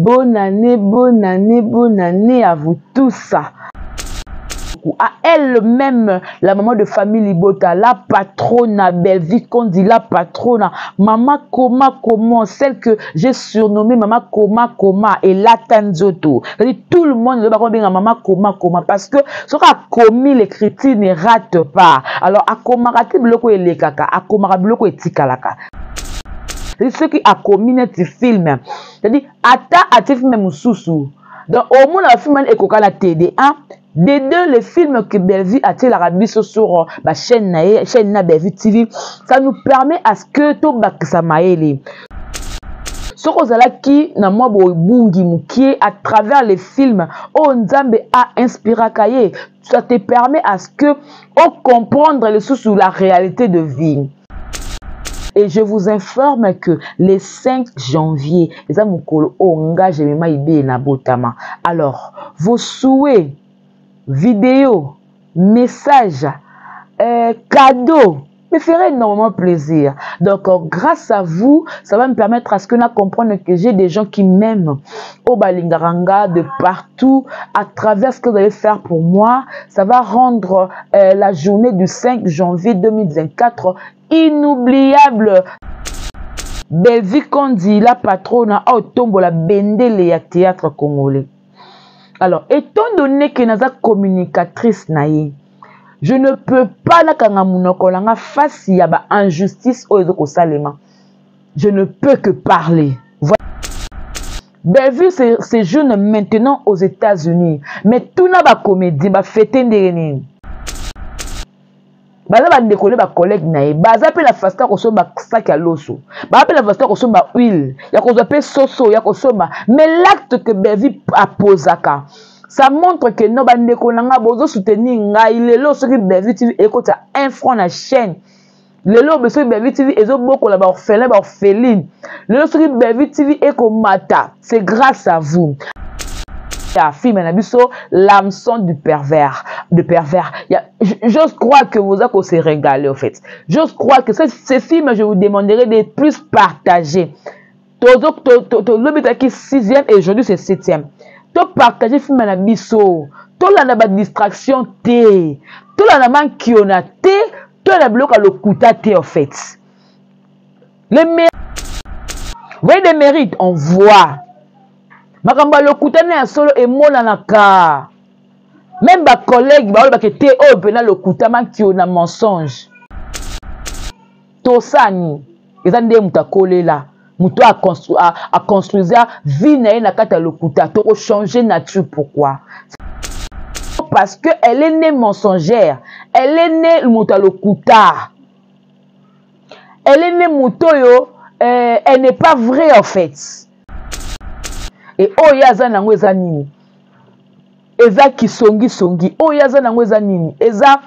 Bonne année à vous tous. À elle-même, la maman de famille Libota, la patronne Belleville Kondi, la patronne Maman comment, celle que j'ai surnommée Maman Koma et la Tanzoto. C'est-à-dire tout le monde va dire Maman Koma parce que ce qu'a commis l'écriture ne rate pas. Alors, à Komarati bloko et les kaka, à Komara bloko et tikalaka. C'est ce qui a commis notre film. C'est-à-dire, ata atif même sous. Donc, au moins, la film est coca la TD1. Des deux, les films que Belleville a-t-il la rabis sur la chaîne Belleville TV, ça nous permet à ce que tout bakisamaele. Ce qu'on a là qui n'a moi qui à travers les films, on Nzambe a inspiré Kaye. Ça te permet à ce que on comprendre les sous sur la réalité de vie. Et je vous informe que les 5 janvier, les amokolo engage na botama. Alors, vos souhaits, vidéos, messages, cadeaux me feraient énormément plaisir. Donc, grâce à vous, ça va me permettre à ce que nous comprenions que j'ai des gens qui m'aiment au Balingaranga, de partout, à travers ce que vous allez faire pour moi. Ça va rendre la journée du 5 janvier 2024 inoubliable. Belleville Kondi, la patronne, au tombe la bendele ya théâtre congolais. Alors, étant donné que nous sommes communicatrice naïe, je ne peux pas na face à la injustice au salema. Je ne peux que parler. Voilà. Belleville séjourne maintenant aux États-Unis, mais tout n'a pas comédie, ba fêter ndeni. Baza ba décoller ba collègue naïe, baza pe la fasta ko so ba sac à l'osso. Ba pe la fasta ko so ba huile, ya ko so pe soso, ya ko so ba. Mais l'acte que Belleville a posaka, ça montre que nos bandeko nanga bozo soutenir ngai lelo soki Belleville TV ekota un franc na chaîne. Lelo beso Belleville TV ezo boko la ba orphelin ba orpheline. Lelo soki Belleville TV ekomata, c'est grâce à vous. Film nabiso l'hameçon du pervers, j'ose croire que vous allez se régaler en fait. J'ose croire que ces films, je vous demanderai de plus partager. L'objet qui 6e et aujourd'hui c'est 7e. To partager film na biso, to la na ba distraction té, to la na manki on a té, to la bloc à le kuta té en fait. Les mérites, vous voyez des mérites, on voit. Makamba le kuta ne solo et mona naka. Même ba collègue ba ba ke té o pena le kuta manki on a mensonge. To sani, ezande mutakole là. Muto a construire vie na kata lokuta to changer nature. Pourquoi? Parce que elle est née mensongère, elle est née muto lokuta, elle est née muto yo, elle n'est pas vraie en fait. Et oh yaza nango eza nini, eza kisongi oh yaza nango eza nini, eza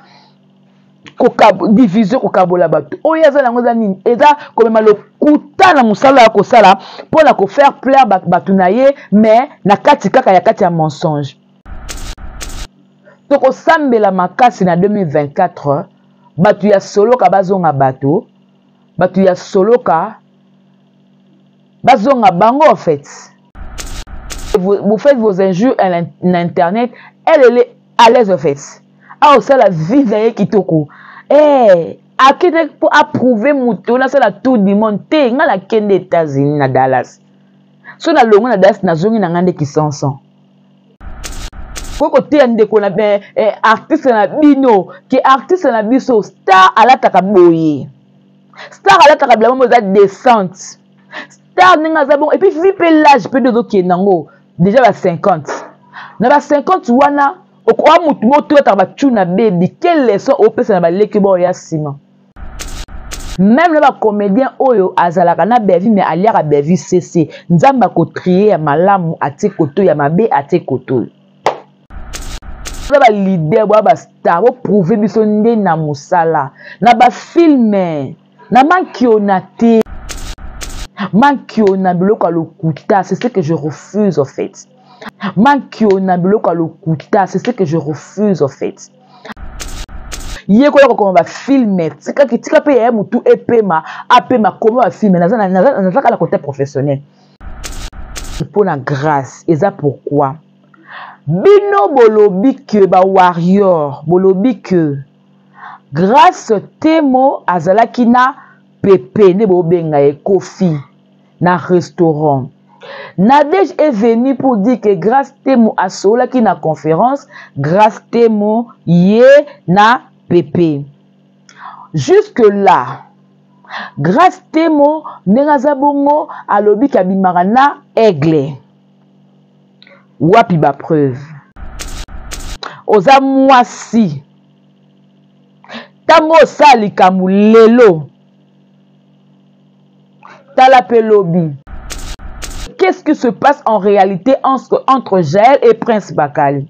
division kokabola bato oyo aza nango za nini eza komema lokuta na musala ya kosala mpona kofaire plaire bato na ye mais na kati kaka ya kati ya mensonge. Tokosambela makasi na 2024 bato ya soloka bazonga bato ya soloka bazonga bango en fait. Vous faites vos injures à l'internet, elle est à l'aise en fait. Ah, ça la vie d'ailleurs qui toko. À qui pour approuver mouton, là c'est la tour du monde. T'es dans la Kenya des États-Unis, na Dallas. So na longo na Dallas na zongi na ngande qui s'ensemble. Faut que tu aies un artiste na bino, qui artiste na biso star à la takaboye. Star à la takaboye, moi ça descente. Star ninga bon et puis vipe l'âge peut de qui nango déjà à 50. Na ba 50 wana okwa mutu moto ta tuna baby quelle leçon au pesa na baleki bo ya sima. Même le comédien oyo azalaka na Belleville mais aliaka Belleville cc nzamba ko trier ya malamu ate koto ya mabe ate koto. Ba leader ba star bo prouver biso nde na musala na ba film na mankionate mankiona biloko lokuta, c'est ce que je refuse en fait. Mankiona biloko lokuta, c'est ce que je refuse en fait. Yeko ko ba filmer, tika kitika pe ya mutu epema, apema comment ba filmer, na la côté professionnel. pour la grâce. Et ça pourquoi? Bino bolobi que ba warrior, bolobi que grâce temo azalaki na pepe ne bobenga e kofi na restaurant. Nadège est venu pour dire que grâce temo asola qui na conférence, grâce temo yé na pepe. Jusque là, grâce temo nengazabongo alobi kabimara na aigle. Wapi ba preuve. Oza mwasi. Tango sali kamulelo. Talapelobi. Qu'est-ce qui se passe en réalité entre Jaël et Prince Bakali?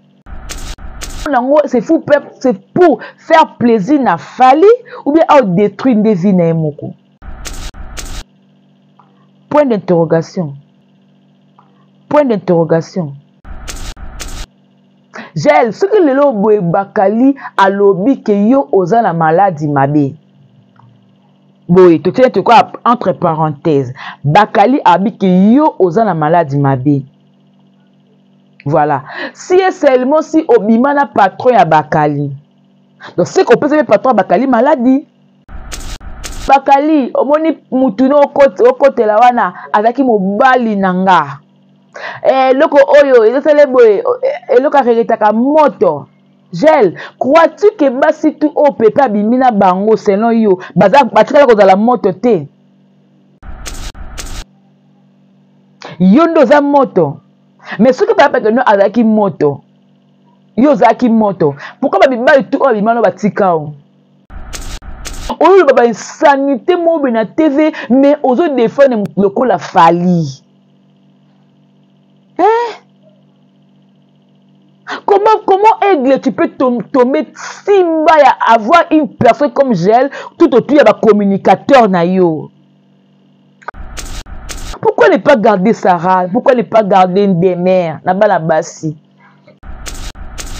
C'est fou, c'est pour faire plaisir na Fali ou bien à détruire des vies na Moko. Point d'interrogation. Point d'interrogation. Jaël, ce que le boy Bakali a lobby que yo oza la maladie mabe. Boy, tu tiens quoi entre parenthèses. Bakali a dit que yo oza la maladie mabe. Voilà. Si seulement si obimana patron ya Bakali. Donc c'est qu'on peut se patron Bakali maladie. Bakali, omoni mutuno okote la wana azaki mobali nanga. Loko oyo, ezosele boye, eloko aregetaka moto. Gel, crois-tu que basi tout au pepe abimina bango selon yo, batikala kozala moto te? Yondo za moto. Mais ce que papa que nous azaki moto. Yo zaki moto. Pourquoi babibali tout au bimano batikao? Oyo baba insanité mobe na TV, mais ozo défendre le la Fali. Comment aigle tu peux tomber si bas à avoir une personne comme Gel tout autour il y a un communicateur na yo? Pourquoi ne pas garder Sarah? Pourquoi ne pas garder une des mères? Na bala basi.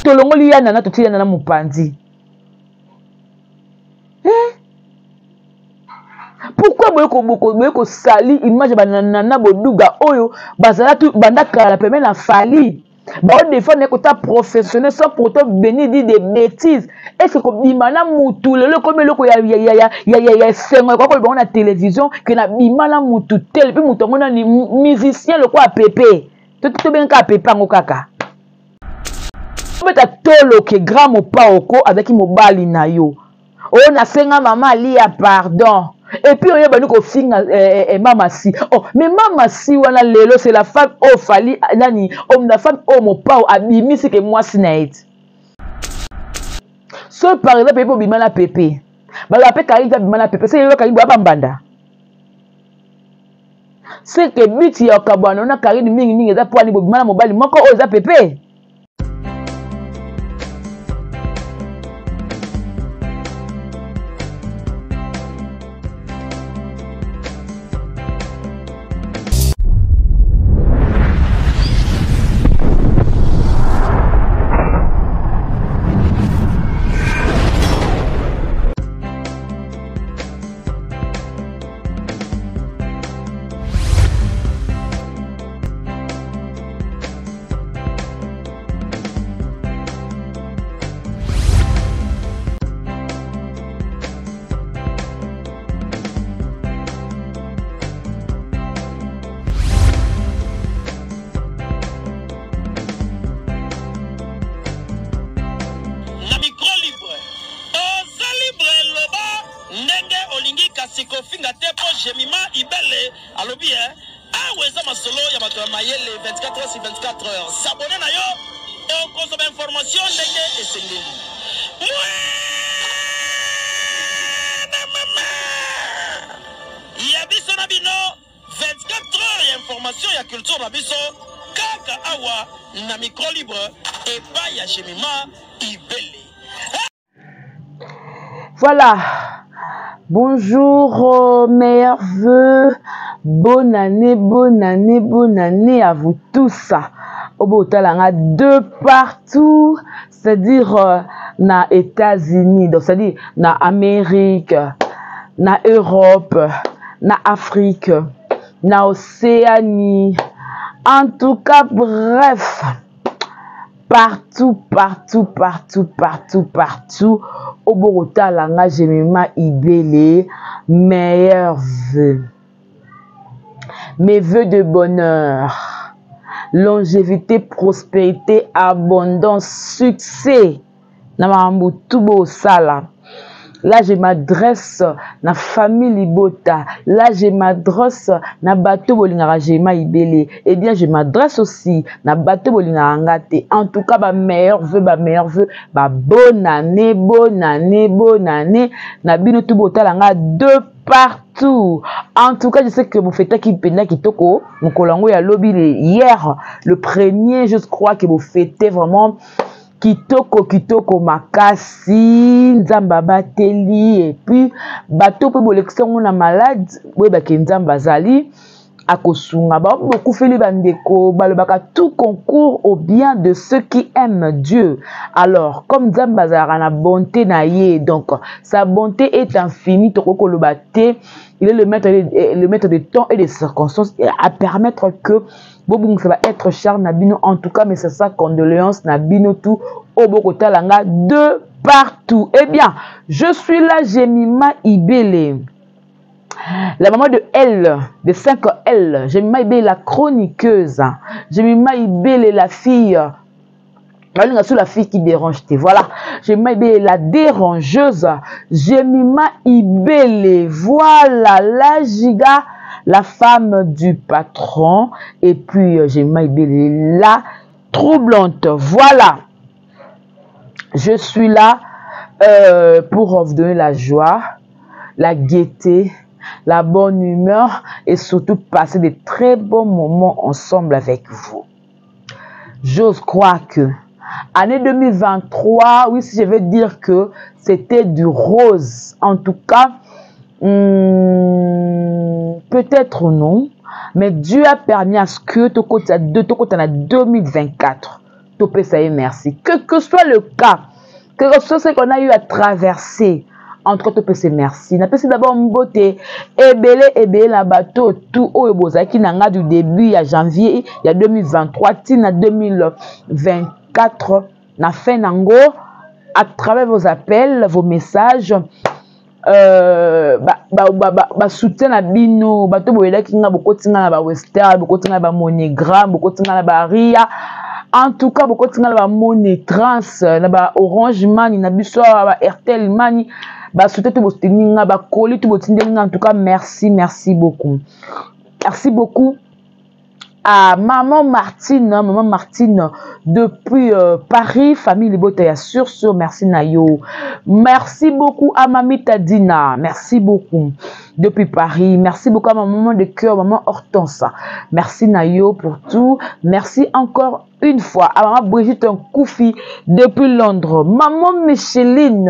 Tolongoli ya nana toti ya nana mupandi. Pourquoi boyeko sali image banana boduga oyo bazala tu bandaka la pemela Fali? Bah on défend les côtés professionnels sans pourtant venir dire des bêtises. Est-ce que bimana mutu le comme le ya sengo quoi on a télévision que na bimana mutu tel puis mutu on a musicien le quoi à pépé. Tout bien ka pépé ngo kaka. On met à tolo que grand mo pa oko avec mobali na yo. On a senga maman lia pardon. Et puis on y a banu ko finga mama si. Oh mais mama si wana lelo c'est la femme au Fali nani homme la femme au mon pa abimi c'est que moi sinaït. So par exemple pour bimana pépé. Ba la pe karinga bimana pépé c'est yo karinga bambanda. C'est que biti ya kabwana na karinga mingi za po ani bimana mobali moko o za pépé. Sikofinga tepo jemima ibele alobi aweza masolo ya bato ya mayele 24 heures sur 24 heures s'abonner na yo et consommer information ndenge esengeli ya biso na bino 24 heures ya information ya culture na biso kaka awa na micro libre et pas ya jemima ibele. Voilà. Bonjour, meilleurs vœux, bonne année à vous tous. Obotalanga de partout, c'est-à-dire na États-Unis, donc c'est-à-dire na Amérique, na Europe, na Afrique, na Océanie, En tout cas, bref, partout, au Bogota, Langa, Jemima Ibele, meilleurs vœux. Mes vœux de bonheur, longévité, prospérité, abondance, succès. Namambu Tubo Sala. Là, je m'adresse à la famille Libota. Là, je m'adresse à la bateau Bolingara Jema Ibele. Eh bien, je m'adresse aussi à la bateau Bolingara Ngate. En tout cas, meilleur vœu, bonne année. Nabino Tubota Langa de partout. En tout cas, je sais que vous faites qui pena qui toko. Mon colango ya lobby hier, le premier, je crois que vous fêtez vraiment. Kitoko makasi nzamba bateli et puis bato pe bolection na malade we ba nzamba zali akosunga ba beaucoup feli bandeko balobaka tout concourt au bien de ceux qui aiment Dieu. Alors comme nzamba zara na bonté na ye, donc sa bonté est infinie, toko lobate, il est le maître de temps et des circonstances à permettre que Bobung ça va être cher Nabino en tout cas, mais c'est ça condoléances Nabino tout au Bogota Langa de partout. Eh bien, je suis là, Jemima Ibele, la maman de L, de 5L, Jemima Ibele la chroniqueuse, Jemima Ibele la fille. La fille qui dérange, voilà. Jemima Ibele la dérangeuse, Jemima Ibele, voilà la giga. La femme du patron, et puis Jemima Ibele la troublante. Voilà. Je suis là pour vous donner la joie, la gaieté, la bonne humeur et surtout passer de très bons moments ensemble avec vous. J'ose croire que année 2023, oui, si je veux dire que c'était du rose. En tout cas, peut-être non, mais Dieu a permis à ce que tu en 2024. Merci. Que soit le cas, que soit ce qu'on a eu à traverser, en tout cas, merci. N'a pas d'abord une beauté, ebele la bateau, tout au qui n'a du début à janvier, il y a 2023, à 2024, n'a fait nango, à travers vos appels, vos messages, soutien na bino bato boyela kinga bokotinga na ba Western bokotinga na ba Monogram bokotinga na ba Ria, en tout cas bokotinga na ba Money Trans na ba Orange Money na biso ba Airtel Money ba soutien to botinga ba colis to botinga. En tout cas merci beaucoup à maman Martine depuis Paris, famille Libota sur merci Nayo. Merci beaucoup à Mamie Tadina, merci beaucoup depuis Paris. Merci beaucoup à ma maman de cœur, maman Hortense. Merci Nayo pour tout. Merci encore une fois à maman Brigitte Koufi depuis Londres. Maman Micheline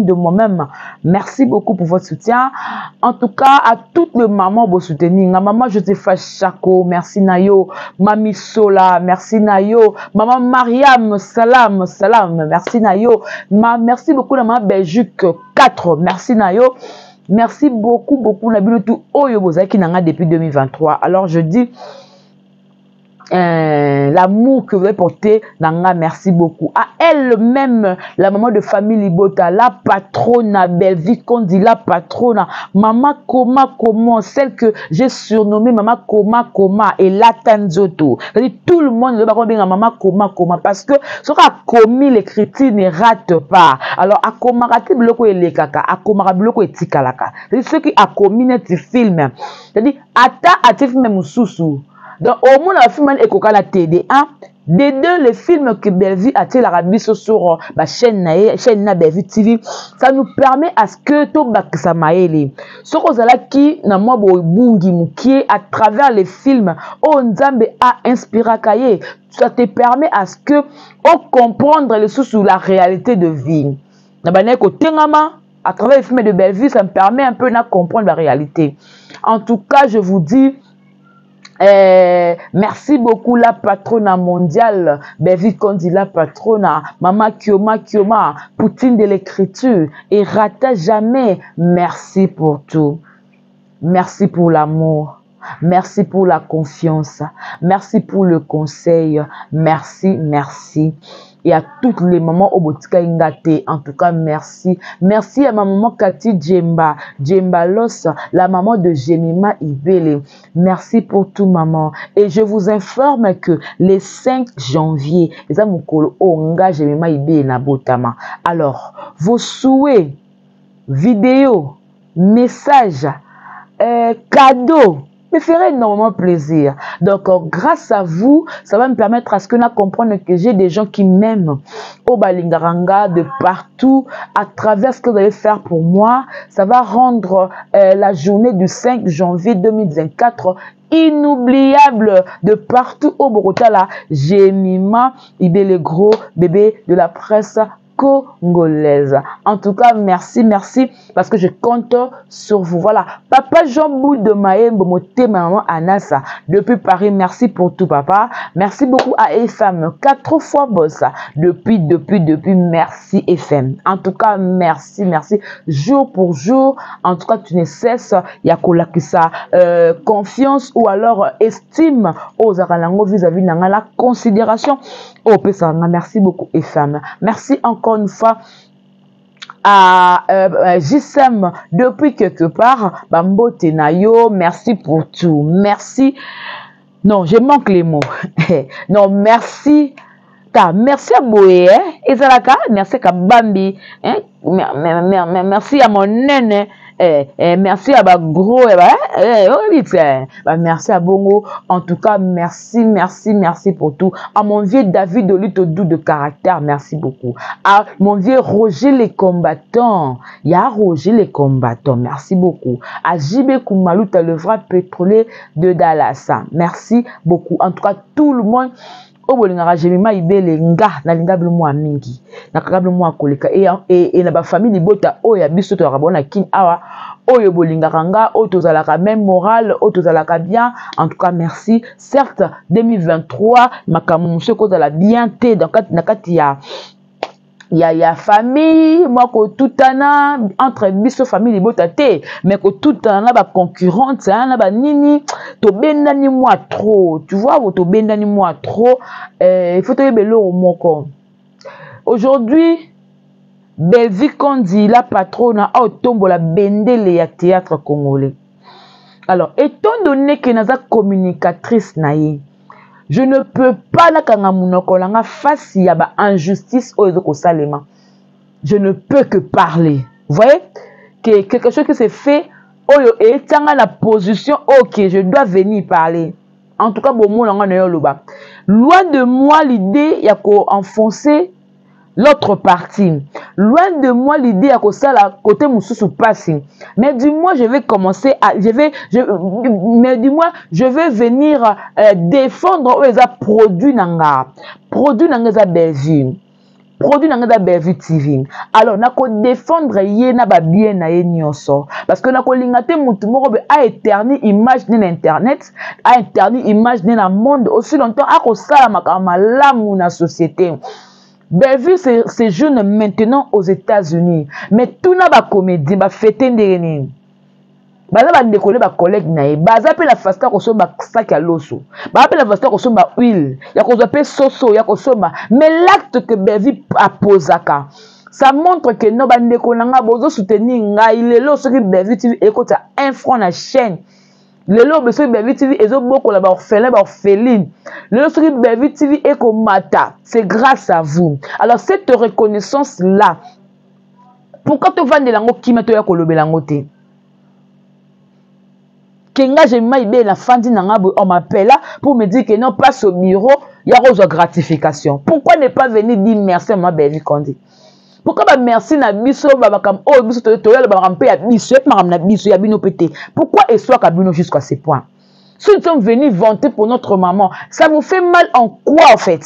de moi-même. Merci beaucoup pour votre soutien. En tout cas, à toutes les mamans pour soutenir. Maman Josepha Chako, merci Nayo. Mami Sola, merci Nayo. Maman Mariam, salam, merci Nayo. Merci beaucoup maman Belgique 4, merci Nayo. Merci beaucoup Nabino tout Oyo Bozaki Nanga depuis 2023. Alors je dis l'amour que vous avez porté, Nanga, merci beaucoup. À elle-même, la maman de famille Libota, la patronne, belle vie qu'on dit la patronne, maman comment, celle que j'ai surnommée maman Koma et la Tanzoto. C'est-à-dire tout le monde ne va pas dire maman Koma parce que ce qu'on a commis l'écriture ne rate pas. Alors à Koma raté bloko et les kaka, à Koma bloko et tikalaka. C'est-à-dire ceux qui a commis notre film. C'est-à-dire ata atif même sous. Donc, au moins, la film est la TD1. Des deux, les films que Bellevue a tiré l'Arabie sur la chaîne Bellevue TV, ça nous permet à ce que tout ça maële. Ce qu'on a qui n'a moi bungi moukié à travers les films, Nzambe a inspiré Kaye. Ça te permet à ce que on comprendre les sous la réalité de vie. À travers les films de Bellevue, ça me permet un peu de comprendre la réalité. En tout cas, je vous dis. Merci beaucoup la patronne mondiale, Bellevue qu'on dit la patronne, Maman Kioma, Poutine de l'écriture, et rata jamais. Merci pour tout. Merci pour l'amour. Merci pour la confiance. Merci pour le conseil. Merci, merci. Et à tous les mamans au Botika Ingate, en tout cas, merci. Merci à ma maman Cathy Djemba, Djemba Los, la maman de Jemima Ibele. Merci pour tout, maman. Et je vous informe que les 5 janvier, les amukolo onga Jemima Ibele na Botama. Alors, vos souhaits, vidéos, messages, cadeaux, me ferait énormément plaisir. Donc, grâce à vous, ça va me permettre à ce que nous comprenions que j'ai des gens qui m'aiment au Balingaranga, de partout, à travers ce que vous allez faire pour moi. Ça va rendre la journée du 5 janvier 2024 inoubliable de partout au Bogota. Là, Jemima Ibele, gros bébé de la presse congolaise. En tout cas, merci, merci, parce que je compte sur vous. Voilà, papa Jean-Bou de Maembo, moté maman Anassa, depuis Paris, merci pour tout, papa. Merci beaucoup à FM, 4 fois boss, depuis, merci FM. En tout cas, merci, merci, jour pour jour. En tout cas, tu ne cesses, yakola qui ça, confiance ou alors estime aux Aralango vis-à-vis de la considération. Oh, Pessanga, merci beaucoup, FM. Merci encore une fois à JSM depuis quelque part. Bambo Tenayo, merci pour tout. Merci. Non, je manque les mots. Non, merci. Merci à Boé, Ezalaka, merci à Bambi, merci à mon nene. Merci à gros, merci à Bongo. En tout cas, merci, merci, merci pour tout. À mon vieux David Olito doux de caractère, merci beaucoup. À mon vieux Roger les combattants, il y a Roger les combattants, merci beaucoup. À JB Koumalouta, le vrai pétrolier de Dallas, merci beaucoup. En tout cas, tout le monde. O bolingara Jemima Ibele nga na lingablu mwa mingi na kakablu mwa koleka et na ba famille libota o ya biso to rabona kin awa o yo bolingara nga o tozalaka même moral o tozalaka bien. En tout cas, merci. Certes 2023 makamu soko za la bien té dans nakati ya famille moi ko tutana entre biso famille libota te mais ko tutana ba concurrente na ba nini to bendani moi trop, tu vois, to bendani moi trop. Il faut te belo moko aujourd'hui Belvi Kondi la patronne a tombo la bendele ya théâtre congolais. Alors étant donné que naza communicatrice naïe, je ne peux pas la kangamunokolanga face à ba injustice au ezoko salema. Je ne peux que parler. Vous voyez que quelque chose qui s'est fait oyo et tanga la position OK, je dois venir parler. En tout cas, bon mot langa na yo loba. Loin de moi l'idée ya ko enfoncer l'autre partie. Loin de moi l'idée à ça la côté mususu passing. Mais du moins je vais commencer à je vais venir défendre les produits nanga. Produits nanga za Belgique. Produit dans la Belgique TV. Alors na ko défendre ye na ba bien na ye nyonso parce que na ko lingate mutu moko be a éterni image na internet, a éterni image na monde aussi longtemps a ko sala makama lamu na société. Belgique c'est jeune maintenant aux États-Unis, mais tout na ba comédie ba fêter ndeni. Baza ba décoller ba collègue na ye baza pe la fasta ko so ba sac à loso ba pe la fasta ko so ba huile ya ko zo pe soso ya ko soma. Mais l'acte que Belvi a posaka ça montre que no ba ndekolanga bozo soutenir ngai lelo soki Belvi TV ekota 1 franc na chaîne lelo beso Belvi TV ezo boko la ba orphelin ba orpheline lelo soki Belvi TV ekomata c'est grâce à vous. Alors cette reconnaissance là pourquoi tu vends de lango kimeto ya kolobela ngote Kenga Jemima Ibele la fandi nanga on m'appelle là pour me dire que non passe au bureau, il y a une gratification. Pourquoi ne pas venir dire merci à ma Belvi Kondi? Pourquoi ba merci na biso ba kam oh biso to ba rampe ya biso na biso ya bino pété. Pourquoi et soit kabino jusqu'à ce point? Si nous sommes venus vanter pour notre maman, ça vous fait mal en quoi en fait?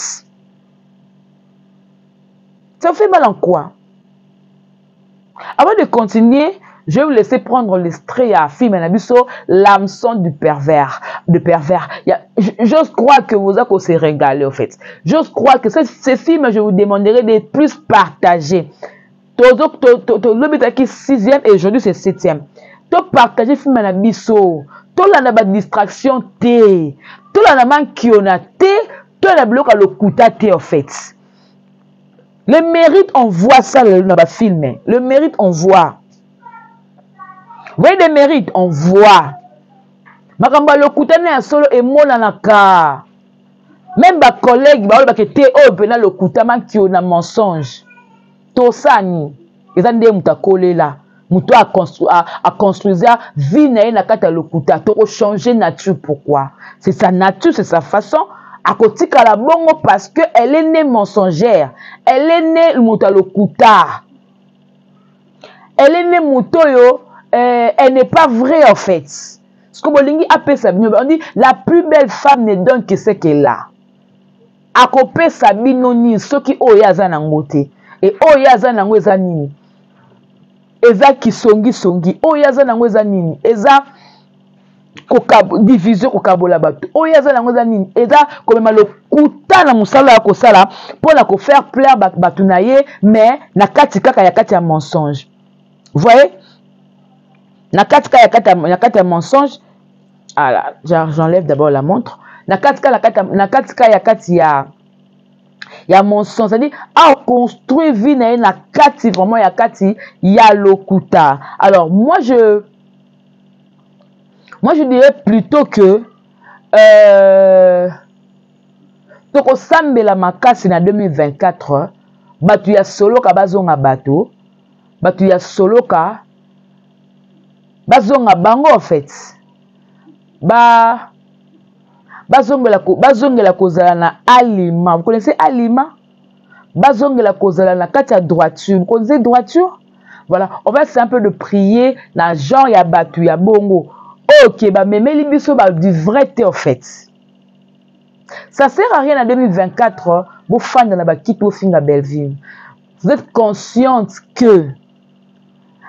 Ça vous fait mal en quoi? Avant de continuer, je vais vous laisser prendre l'extrait à film Nabiso, l'hameçon du pervers. J'ose croire que vous allez se régaler, en fait. J'ose croire que ce film, je vous demanderai de plus partager. L'objet qui est 6e et aujourd'hui c'est 7e. To partager film Nabiso. tolanda ba distraction te, tolanda mankiona te, tolanda bloka lokuta te en fait. Le mérite, on voit ça dans le film. Le mérite, on voit. Vous voyez le mérite, on voit. Makamba lokuta ne solo et monanaka. Même ba collègue ba ba ke te o pena lokuta mankiona mensonge. Tosani, eza nde mutakole là. Muto a construire vie na kata lokuta to changer nature. Pourquoi? C'est sa nature, c'est sa façon à côté la bongo parce que elle est née mensongère, elle est née muta lokuta, elle est née muto yo, elle n'est pas vraie en fait. Ce que bolingi appelle ça, on dit la plus belle femme ne donne que ce qu'elle a. À côté sa binoni ce qui oyaza nangote et oyaza nango ezanini. Eza kisongi songi oyaza nango ezanini eza division kokabola bato oyaza nango ezanini eza komema lokuta na musala ya kosala mpona kofaire plaire bato na ye mais na kati kaka ya kati ya mensonge. Vous voyez, na kati ya mensonge. Alors j'enlève d'abord la montre. Na kati ya kati ya mensonge, c'est-à-dire à construire vie na kati vraiment ya kati ya lokuta. Alors moi je dirais plutôt que toko sambela makasi na 2024 batu ya soloka bazonga bato, batu ya soloka bazonga bango en fait. Bazongela kozala na alima. Vous connaissez alima? Bazongela kozala na kati ya droiture. Vous connaissez droiture? Voilà, on va essayer un peu de prier na genre ya batu ya bongo. Ok, ba memeli biso ba du vrai thé en fait. Ça sert à rien en 2024. Vos fans na ba kit au finga Belleville. Vous êtes consciente que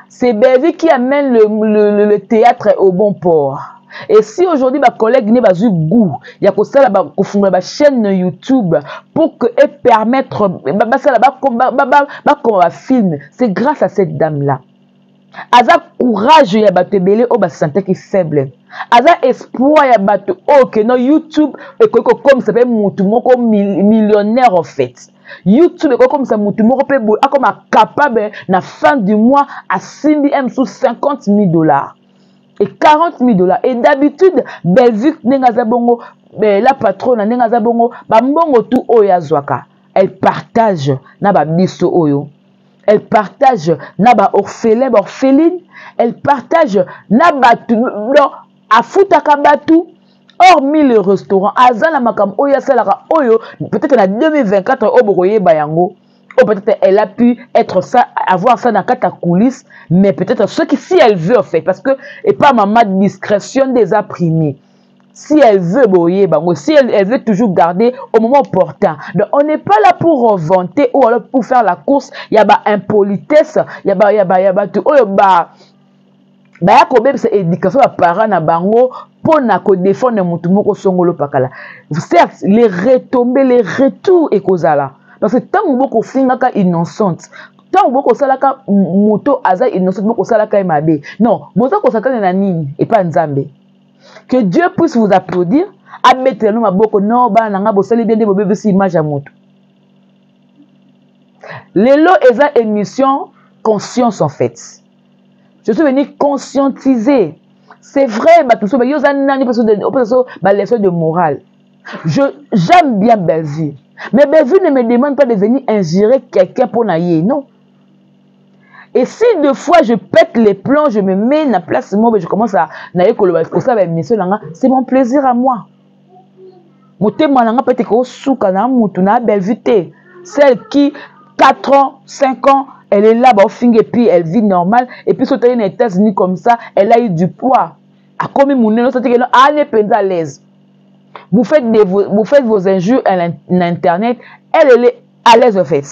c'est Belleville qui amène le théâtre au bon port. Et si aujourd'hui ma collègue n'est pas eu goût, il y a une chaîne YouTube pour que et permettre comme film, c'est grâce à cette dame là. Aza courage ya bato belé o ba santé qui faible. Aza espoir ya bato que no YouTube et comme ça peut mutu moko millionnaire en fait. YouTube est comme ça mutu moko peut comme capable na fin du mois à simbi sous $50,000. Et $40,000. Et d'habitude, Belleville nengaza bongo, la patronne nengaza bongo, ba mbongo tout oya zwaka. Elle partage na ba biso oyo. Elle partage na ba orphelin, ba orpheline. Elle partage na ba afutaka batu. Hormis le restaurant, azala makam oya salaka oyo, peut-être en 2024 oboroye bayango. Ou peut-être elle a pu être ça, avoir ça dans la coulisse, mais peut-être ce qui, si elle veut en fait, parce que, et pas maman discrétion des imprimés. Si elle veut, si elle veut toujours garder au moment opportun. Donc, on n'est pas là pour vanter ou alors pour faire la course. Il y a pas impolitesse, il y a tout. C'est éducation à parents na bango pour na ko défendre mutu moko songolo pakala. Certes, les retombées, les retours et kozala. Parce que tant que fingaka innocente, tant que salaka moto aza innocente, boko salaka mabe. Non, moto ko sakana na nini et pas nzambe. Que Dieu puisse vous applaudir. Amettre nous maboko non ba nanga bo sali bien de bobe si image à moto. Lelo eza émission conscience en fait. Je suis venu conscientiser. C'est vrai, bah tout ça, bah yoza nani parce que bah leçon de morale. J'aime bien Belleville. Mais Belleville ne me demande pas de venir injurer quelqu'un pour naïe, non. Et si deux fois je pète les plombs, je me mets na place moi, je commence à naïe pour ça, c'est mon plaisir à moi. Moté mananga peut être souka na mutu na Belleville. Celle qui 4 ans, 5 ans, elle est là, et puis elle vit normal. Et puis, sauter une États-Unis comme ça, elle a eu du poids. À combien de monde, elle est à l'aise. Vous faites vos injures à l'internet, elle est à l'aise en fait.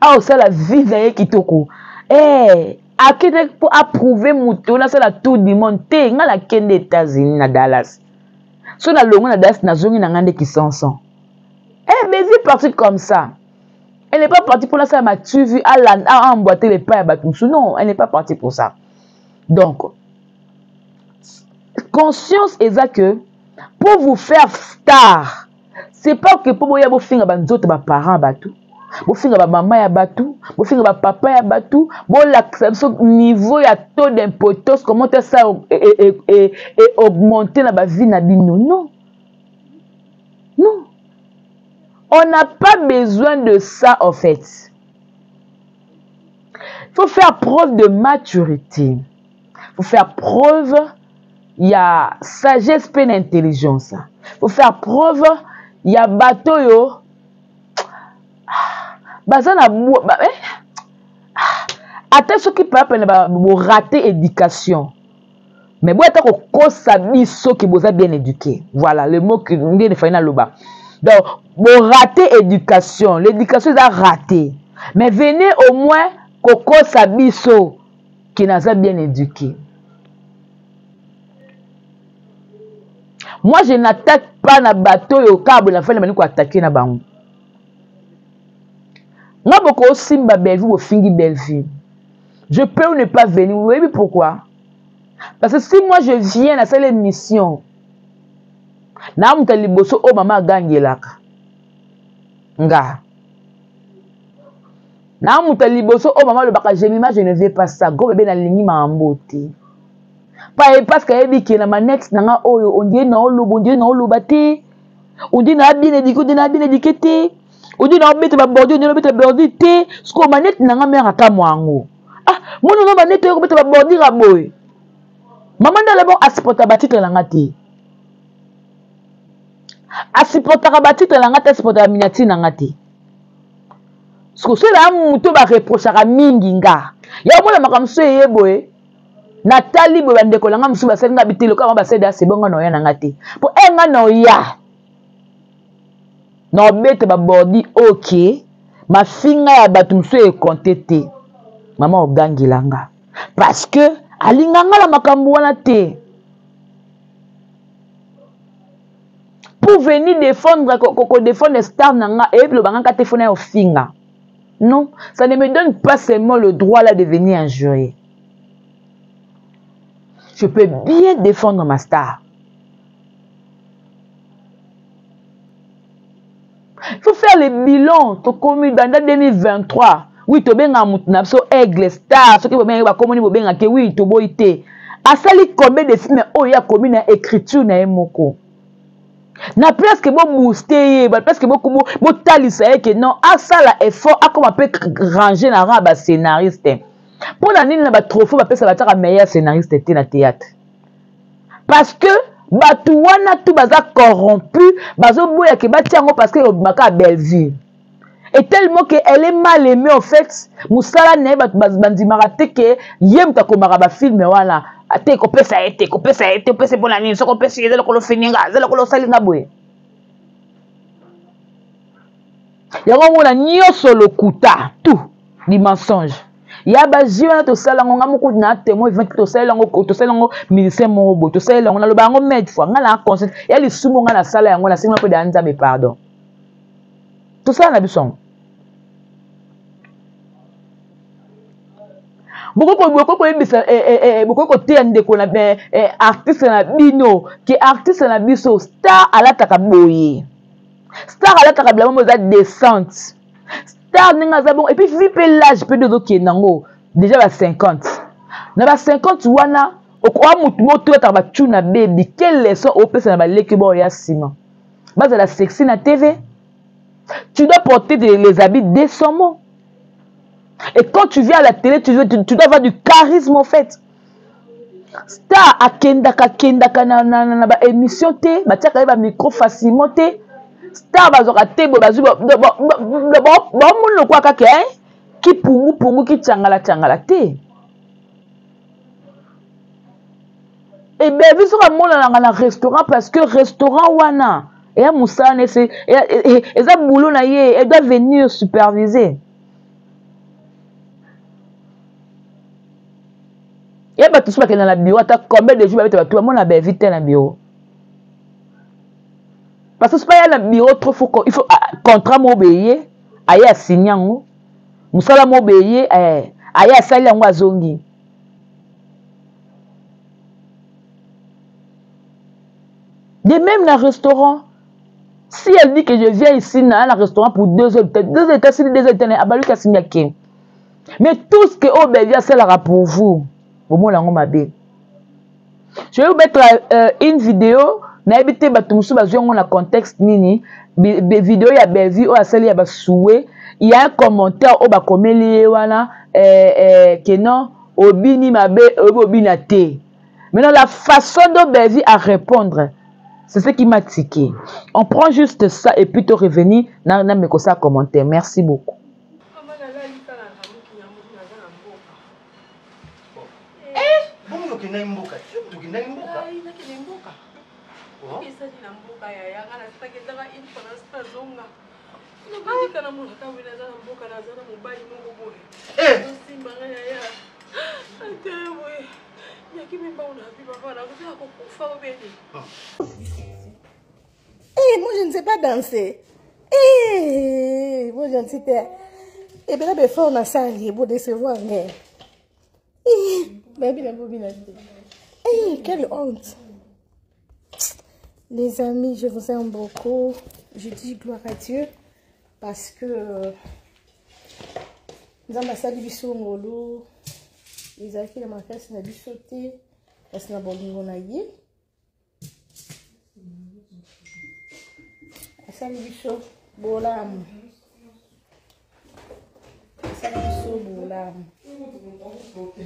Ah, ça la vie d'ailleurs qui toko. Eh, à qui pour approuver mouton, là c'est la tour du monde. T'es dans la Kenya des États-Unis, na Dallas. Sur la longue na Dallas, na zone na ngande qui s'en sent. Eh, mais c'est parti comme ça. Elle n'est pas partie pour la salle, tu vu à emboîter les pains à Batumsou. Non, elle n'est pas partie pour ça. Donc, conscience est ça que pour vous faire star, c'est pas que pour vous finir banzote ba parents batou, vous finir ba maman ya batou, vous finir ba papa ya batou, bon l'acceptation niveau ya taux d'importance comment ça et augmenter la vie na bino. Non. Non. On n'a pas besoin de ça en fait. Il faut faire preuve de maturité. Il faut faire preuve, il y a sagesse et d'intelligence. Il faut faire preuve, il y a bateau yo. Attends ce qui peut rater l'éducation. Mais bon, attends qu'on s'habille ceux qui sont bien éduqués. Voilà le mot que nous disons final là-bas. Donc, bon rater l'éducation. L'éducation est ratée. Mais venez au moins qu'on s'habille ceux qui n'a pas bien éduqués. Moi, je n'attaque pas na bateau au câble la fin de ko attaquer na bango. Moi, beaucoup simba belle ou fingi belle vie. Je peux ou ne pas venir. Vous voyez pourquoi? Parce que si moi je viens à cette émission, na muta liboso o mama gangelaka. Nga. Na muta liboso o mama le baka je ne vais pas ça. Go bébé na lingi ma ambote. Parce que yebi ki na manette nanga oyo on dit na oloba te. On dit na bien éduqué te. On dit na bete ba bordi, on dit na bete bordi te. Sko manette nanga mera ka mwango. Ah, mon no manette ko bete ba bordi ra boy. Maman ndale bon asipota batite langa te. Asipota batite langa te asipota miniati nanga te. Sko so la muto ba reprochera mingi nga. Ya mona makamso yeboye. Nathalie bo bandeko langa musu ba senga bitelo kama ba seda se bongo no ya nanga te. Po enga no ya. No bete ba bordi OK. Ma finga ya batu musu e compter te. Maman ogangi langa. Parce que alinganga la makambo wana te. Pour venir défendre défendre les stars nanga et le bangaka te fona au finga. Non, ça ne me donne pas seulement le droit là de venir injurier. Je peux bien défendre ma star. Il faut faire le bilan. Tu commis dans 2023. Oui, tu bien un so aigle star. Ce qui va bien communiquer bien que oui, tu boité. Asali combien de films oh ya commis na écriture na emoko. Na presque bon booster, presque beaucoup bon talisa que non, asala effort a comme peut ranger na rang ba scénariste. Pour la nini na ba trophée ba pesa ba taka meilleur scénariste te na théâtre. Parce que batu wana tout baza corrompu, bazo boya ke batiango parce que obimaka Belleville. Et tellement qu'elle est mal aimée en fait, musala ne batu bandimaka te ke yem ta komaka ba film wana. Ate ko pesa été pour la nini, so ko pesa yezelo ko lo fininga, zelo ko lo salinga boye. Yango mona nyoso lokuta tout di mensonge. Ya ba jiona to sala ngo ngamuku na témoin 20 to sala ngo ministère mo to sala ngo na lo bango med fois ngala conscience ya li sumo nga na sala yango na singa pe da nzambe pardon. To sala na bisong. Boko ebisa boko te ndeko na artiste na bino ki artiste na biso star alataka boye. Star alataka bla mo za descente. Star ninga za bon et puis vu pe l'âge pe de ki nango déjà ba 50. Na ba 50 wana okwa mutu moto ta ba tuna baby quelle leçon au pesa na ba leki bo ya sima. Base la sexy na TV. Tu dois porter les habits décemment. Et quand tu viens à la télé, tu dois avoir du charisme en fait. Star a kendaka na ba émission te, ba tiaka ba micro facilement te. Star bazoka te bo bazu bo mon kwa kaka ki pungu ki changala te. Et ben vu sur mon na restaurant parce que restaurant wana et a musane c'est et ça boulot na ye, elle doit venir superviser. Et bah tout ça qui est dans la bureau, t'as combien de jours avec tout le monde a vite dans la bureau. Parce que c'est pas dans le bureau trop faut il faut contrat m'obéir, aïe à signer ngo, musala m'obéir, aïe à salir ngo azongi. De même, le restaurant, si elle dit que je viens ici dans un restaurant pour 2 heures, peut-être 2 heures, 2 heures, mais tout ce que Obédia c'est là pour vous, au moins là on m'a dit. Je vais vous mettre une vidéo, n'habitez pas tout le contexte nini, vidéo ya Belvi ou à celle ya souhait, il y a un commentaire au bas comme lié voilà que non obini mabe obinate. Maintenant la façon dont Belvi a répondre, c'est ce qui m'a tiqué. On prend juste ça et puis te revenir dans mes commentaires. Merci beaucoup. Moi je ne sais pas danser. Moi je ne sais pas. Et bien là, on a ça, il faut décevoir. Quelle honte. Les amis, je vous aime beaucoup. Je dis gloire à Dieu parce que les ambassades du Songolo, les acquis de ma classe n'a dû sauter parce que n'a pas de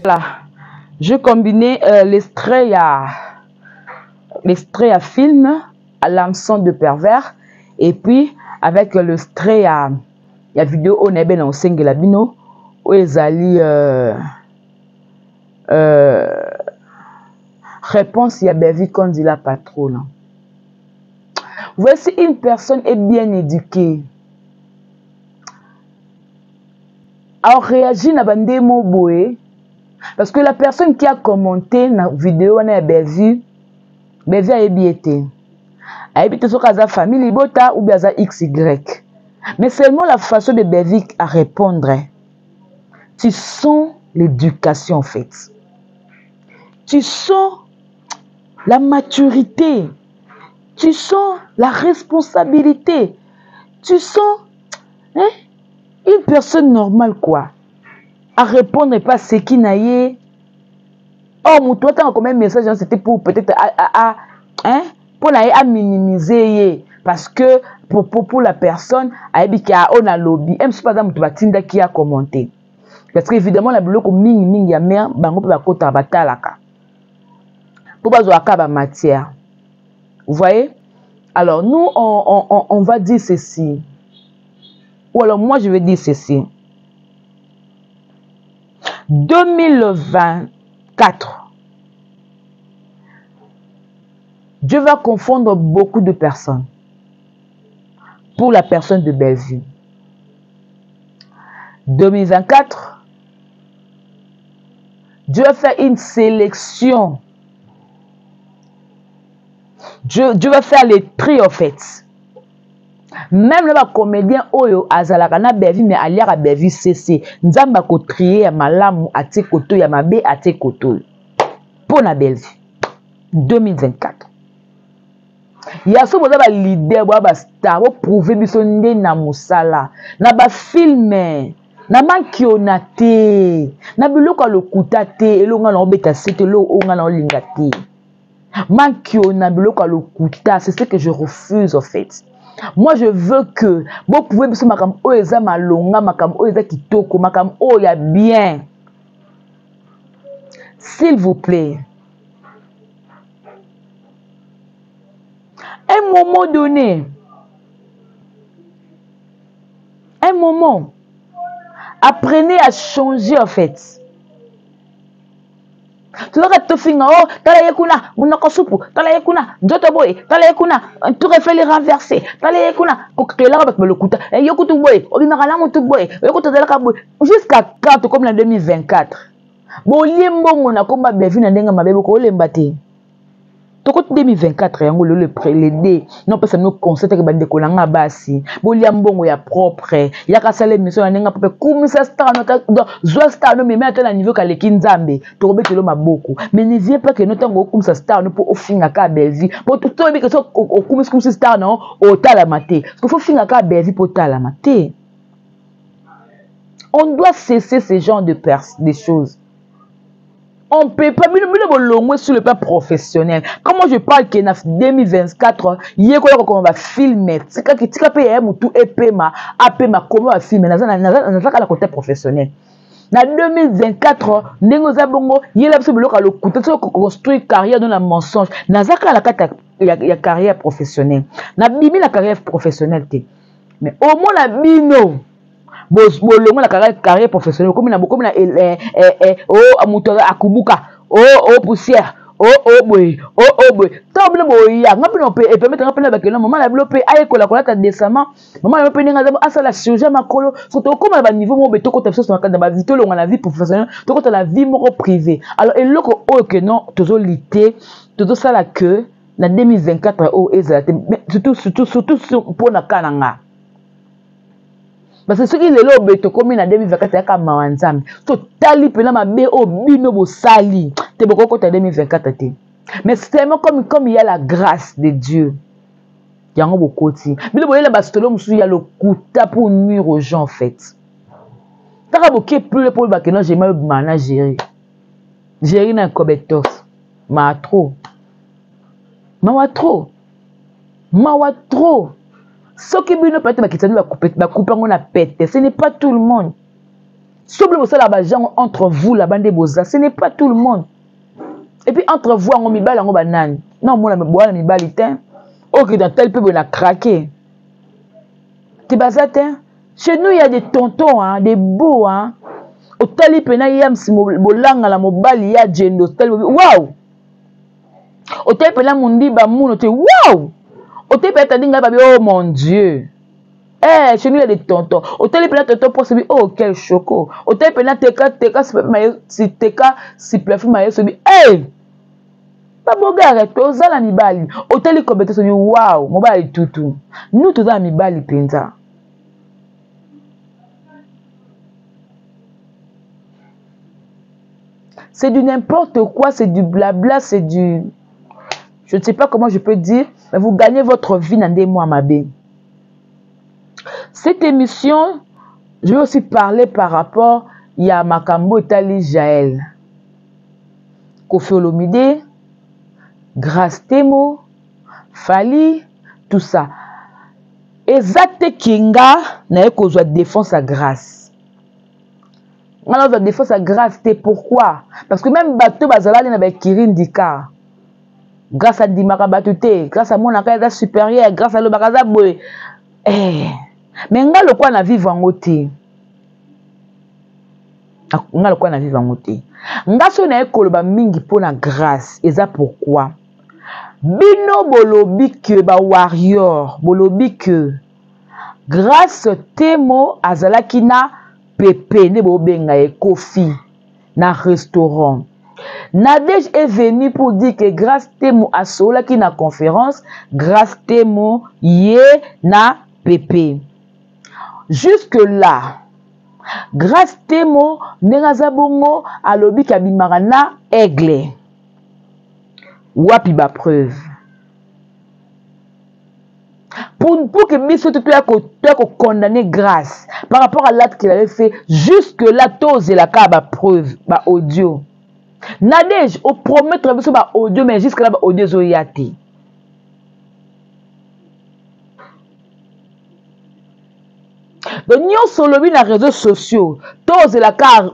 Voilà, je combinais l'extrait à film à l'hameçon de pervers et puis avec l'extrait à la vidéo on est bien en Sengelabino où ils allaient réponse il y a Belvi quand dit la patronne. Voici une personne est bien éduquée. Alors réagit na bande mo boé parce que la personne qui a commenté na vidéo na Belvi a ébiété. A ébiété sur sa famille bota ou bien sa XY. Mais seulement la façon de Belvi à répondre. Tu sens l'éducation en fait. Tu sens la maturité. Tu sens la responsabilité. Tu sens une personne normale quoi. À répondre et pas ce qui n'a yé. Oh, mon toi, t'as comme un message, c'était pour peut-être pour à minimiser. Parce que pour la personne, on a lobby. Même si pas exemple, qui a commenté. Parce qu'évidemment, la bloc ming ya mer, bango peut bakota batalaka. Pour pas avoir matière. Vous voyez? Alors, nous, on va dire ceci. Ou alors, moi, je vais dire ceci. 2024. Dieu va confondre beaucoup de personnes. Pour la personne de Belvi. 2024. Dieu va faire une sélection. Dieu va faire les tri en fait. Même le comédien Oyo Azalaka na Belvi mais aliara Belvi CC. Nzamba ko trier ya malamu ate koto ya mabe ate koto. Pour na Belvi 2024. Ya so boza ba leader ba star bo prouver biso nde na musala na ba film na mankiona te na biloko lokuta te elonga na obeta sete lo onga na olinga te. Mankiona biloko lokuta, c'est ce que je refuse en fait. Moi je veux que vous pouvez biso makam o eza malonga makam o eza kitoko makam o ya bien. S'il vous plaît. Un moment donné, un moment, apprenez à changer en fait. Tu dois te finir, oh, t'as la yekuna, monoko soupu, t'as la yekuna, njoto boy, t'as la yekuna, tu refais les renverser, t'as la yekuna, pour que là, avec le kuta, et yokutu boy, obinara mutu boy, yokutu zalaka boy, jusqu'à quand, comme en 2024. Bon, liembo, on a combat Belvi, n'a denga mabebo, ko lembate. Toko 2024 yango le prélédé non pas seulement concept que bande kolanga basi bolia mbongo ya propre ya kasale mission ya nenga pepe kumisa star no zo star no mais à tel niveau kaleki nzambe to betelo maboko mais ne viens pas que no tango kumisa star no pour ofinga ka belzi pour tout to bi que so kumisa star no o tala maté parce que faut finga ka belzi pour tala maté. On doit cesser ce genre de choses. On ne peut pas me sur le plan professionnel. Comment je parle que en 2024, il y a comment on va filmer. C'est quand tu as payé tout et paiement, comment on va filmer. Dans le côté professionnel. En 2024, il y a le côté construire carrière dans la mensonge. Dans la carrière professionnelle. La carrière professionnelle. Mais au moins la bino. Bolongo la carrière professionnelle comme na amutora akubuka poussière boy tant boy ya ngapi no pe permettre ngapi na bakela maman la bloqué ay kola ta décemment maman la pe ninga za la chirurgie makolo surtout comme ba niveau mo beto ko ta sur na ba vito longa la vie professionnelle to ko la vie mo privée alors eloko o que non tozo lité tozo sala que na 2024 o ezala surtout pour na kananga. Parce que ce qui est là, beto comme na 2024 ya ka mawanzambe. So tali pena mabe o bino bo sali. Te boko ko ta 2024 te. Mais c'est tellement comme il y a la grâce de Dieu. Yango bokoti. Bino boyela bastolo musu ya le kuta pour nuire aux gens en fait. Taka boké plus pour ba que non j'ai mal manager. Gérer na kobetos. Ma trop. Ce qui est ce n'est pas tout le monde. Entre vous, la bande de Boza, ce n'est pas tout le monde. Et puis entre vous, on mi balle en banane. Non, moi, la mi balle, ok, dans tel peu, on a craqué. T'es basate, chez nous, il y a des tontons, hein, des beaux, hein. Au tali pena yam si molanga la mobali ya jendo tel wow. Au tali pena mundi ba muno te wow. Au tali pena tandinga ba oh mon Dieu. Eh, chez nous il y a des tontons. Au tali pena tonton pour se oh quel choco. Au tali pena teka si teka si plafond maye se eh. Pas boga arrête ozala mibali. Au tali kobete se wow, mobali tutu. Nous tous za mibali penza. C'est du n'importe quoi, c'est du blabla, c'est du... Je ne sais pas comment je peux dire, mais vous gagnez votre vie dans des mois, ma belle. Cette émission, je vais aussi parler par rapport à Makambo Etali Jaël. Kofi Olomide, Grace Temo, Fali, tout ça. Exacte Kinga, n'a pas défense à Grâce. Alors, la défense à grâce, pourquoi? Parce que même bateau bazalani na Kirin Dika. Grâce à Dimaka Batute, grâce à mon akada supérieur, grâce à le bakaza boy. Eh. Mais nga le quoi na vivre en côté. Nga le quoi na vivre en côté. Nga so na ekoloba mingi po na grâce. Et ça pourquoi? Bino bolobi que ba warrior, bolobi que grâce Temo azalaki na Pépé, ne bobenga et Kofi, na restaurant. Nadège est venu pour dire que grâce Temo a sola qui na conférence, grâce Temo yé na Pépé. Jusque là, grâce Temo n'engazabongo a lobi kabimarana aigle. Wapi ba preuve. Pour que Misso te condamner grâce par rapport à l'acte qu'il avait fait, jusque là, tous et la cas, preuve, audio. Nadège, au promettre audio, mais jusque là, audio zoyati. Donc, nous sommes sur les réseaux sociaux, tous et la cas,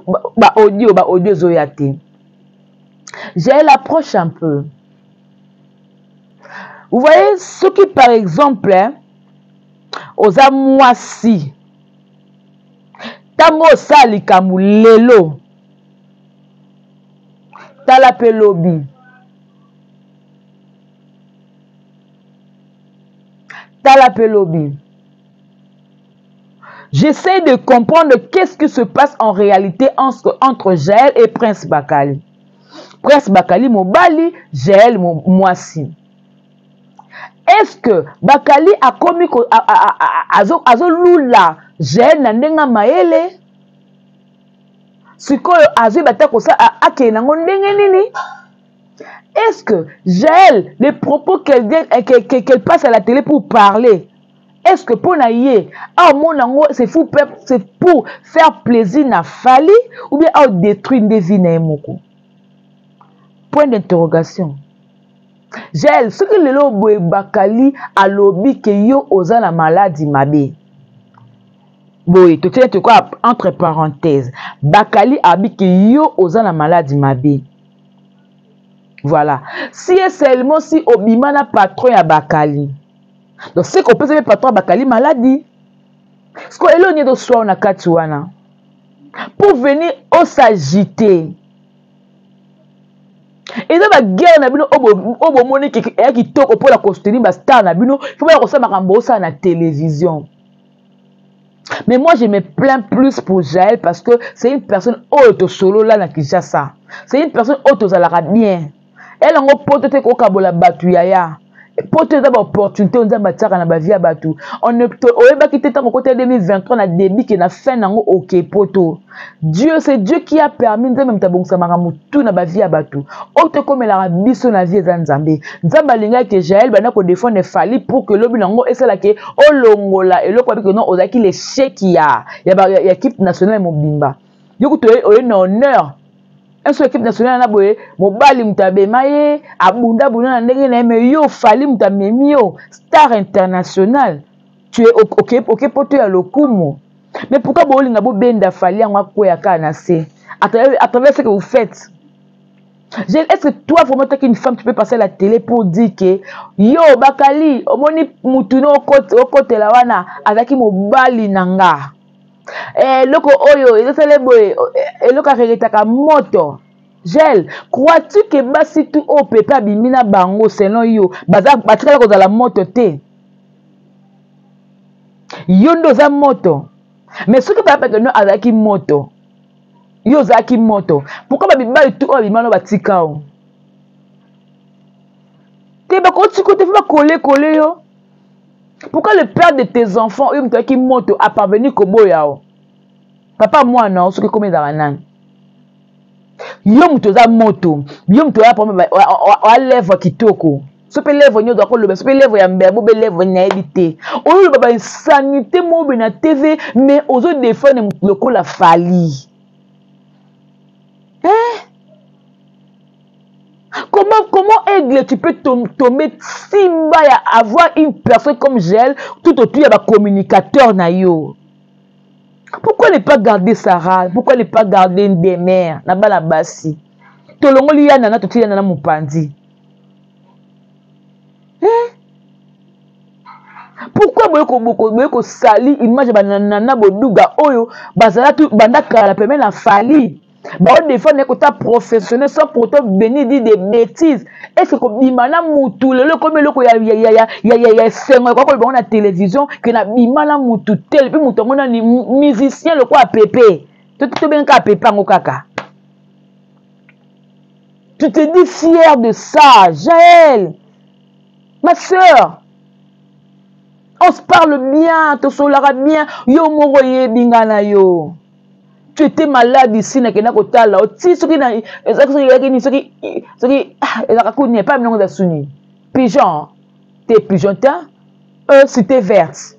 audio zoyati. J'ai l'approche un peu. Vous voyez, ceux qui, par exemple, aux amouassi, tango sali kamulelo, talapelobi, talapelobi. J'essaie de comprendre qu'est-ce qui se passe en réalité entre Jaël et Prince Bakali. Prince Bakali mobali, Jaël mwasi. Est-ce que Bakali a commis azo lula Jaël na ndenga maele? Sikoyo azo batako sa ake nango ndenge nini? Est-ce que Jaël, les propos qu'elle passe à la télé pour parler, est-ce que pour naïe, c'est pour faire plaisir na Fali ou bien à détruire des vies na moko? Point d'interrogation. Jaël, ce que le lobo Bakali a lobby que yo osa la maladie mabe. Boy, tu tiens quoi entre parenthèses. Bakali a dit que yo osa la maladie mabe. Voilà. Si seulement si obimana patron ya Bakali. Donc c'est qu'on peut se patron ya Bakali maladie. Parce que éloigné de soi on a katuana. Pour venir au s'agiter. Et dans la guerre na bino obo moni qui toko pour la costume ba star na bino, faut pas ça makambo ça na télévision. Mais moi je me plains plus pour Jaël parce que c'est une personne auto solo là na Kinshasa. C'est une personne auto zalara bien. Elle en pote te ko kabola batu yaya. Pote da opportunité on zamba tsaka na ba via batu. On ne oyeba ki teta côté 2023 na début que na fin nango OK poto. Dieu c'est Dieu qui a permis nzambe mtabongisa makamu tout na ba via batu. Ote komela biso na vie za nzambe. Nzamba linga que Jaël bana ko défendre Fali pour que lobi nango esala ke olongola eloko bi que non ozaki les chèques ya équipe nationale mobimba. Yoko to na honneur. Un seul équipe nationale na boye mobali mutabe maye abunda buna ndenge na me yo Fali mutamemio star international. Tu es OK poto ya lokumu. Mais pourquoi bo linga bo benda Fali ngwa ko ya kana se à travers ce que vous faites. Est-ce que toi vraiment tant qu'une femme tu peux passer à la télé pour dire que yo Bakali omoni mutuno okote la wana avec mobali nanga. Loko oyo ezosele boye eloko aregetaka moto. Gel, crois-tu que basi tout au pepa bimina bango selon yo batikala kozala moto te? Yondo za moto. Mais ce que papa que non azaki moto. Yo zaki moto. Pourquoi babibali tout o bimano batikao? Te bako tiko te fa coller yo. Pourquoi le père de tes enfants, yo mtaki moto a parvenu kobo yao? Papa moi non, ce que comme dans nan. Yo mtoza moto, yo mtoya pour wa lèvre kitoko. Ce peut lèvre nyo doit ko le ce peut lèvre ya mbebo be lèvre na éviter. O baba insanité mo be na TV mais ozo défendre le ko la Fali. Hein? Comment aigle tu peux tomber si bas à avoir une personne comme Jaël tout autour ya ba communicateur na yo? Pourquoi ne pas garder Sarah? Pourquoi ne pas garder des mères? Na bala basi. Tolongoli ya nana toti ya nana mupandi. Pourquoi boyeko sali image banana boduga oyo bazala tu bandaka la peme na Fali? Ba on défend ne kota professionnel sans pourtant venir dire des bêtises. Est-ce que bimana mutu le comme le ko ya sengo ko ba na télévision que na bimana mutu tel puis mutu mona ni musicien le ko a pépé. Tout bien ka pépé ngo kaka. Tu te dis fier de ça, Jaël. Ma sœur. On se parle bien, te solara bien, yo moro ye bingana yo. Tu étais malade ici, na kena kotala. Si ce qui na, ce qui, la connaît pas maintenant d'assouni. Pigeon, t'es pigeontin, cité verte.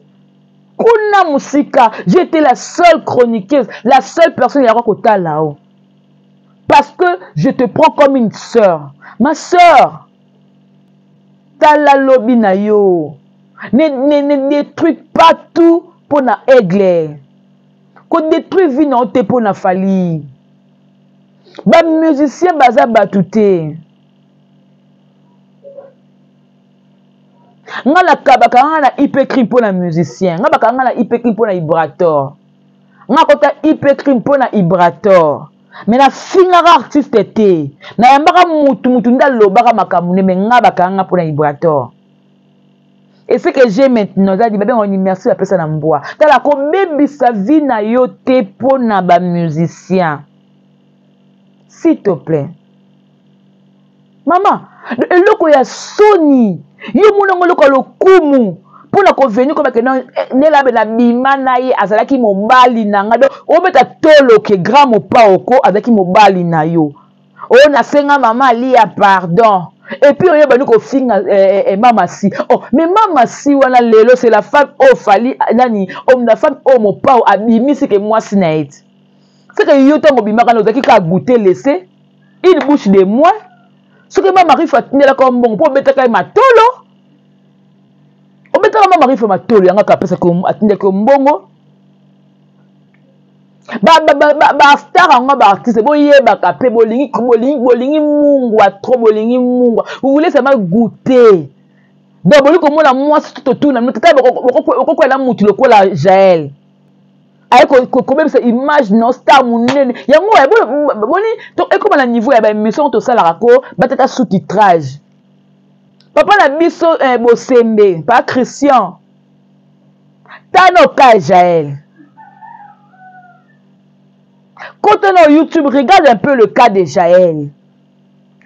Kuna musika, j'étais la seule chroniqueuse, la seule personne qui a kotala là-haut. Parce que je te prends comme une sœur. Ma sœur, tala lobi na yo. Ne détruis pas tout pour na aigle. Qu'on détruit vie non te pour na Fali. Ba musicien baza batouté. Nga la kabaka nga na hypercrime pour na musicien. Nga baka nga na hypercrime pour na vibrator. Nga kota hypercrime pour na vibrator. Mais na fingara artiste te. Na yambaka mutu nda lobaka makamune mais nga baka nga pour na vibrator. Et ce que j'ai maintenant, ça dit, on y merci la personne en bois. T'as la combien sa vie na yote pour na ba musicien. S'il te plaît. Maman, eloko ya soni. Yo muna loko lokumu. Pona ko venu comme que non nela na bima na ye azalaki mobali na nga do o beta tolo ke grand mo pa oko azalaki mobali na yo. O na senga mama ali ya pardon. Et puis on y a banu ko finga mama si. Oh mais mama si wana lelo c'est la femme au fali nani homme la femme au mo pa abimi c'est que moi sinaït. C'est que yo tango bimaka no zaki ka goûter laisser une bouche de moi. Ce que ma mari fait tenir comme bon pour beta kay matolo. O beta mama mari fait matolo yanga ka pesa ko atinde ko mbongo. Ba star anga ba artiste boyeba ka pe bolingi mungu a trop bolingi mungu. Vous voulez seulement goûter. Donc boli ko mona moi tout tout na tata ko la mutu le ko la Jaël. Ay ko même cette image non star munene. Yango boni to e comme na niveau ya ba émission to sala rako batata sous-titrage. Papa na biso bosembe pas Christian. Tano ka Jaël. Quand on est au YouTube, regarde un peu le cas de Jaël.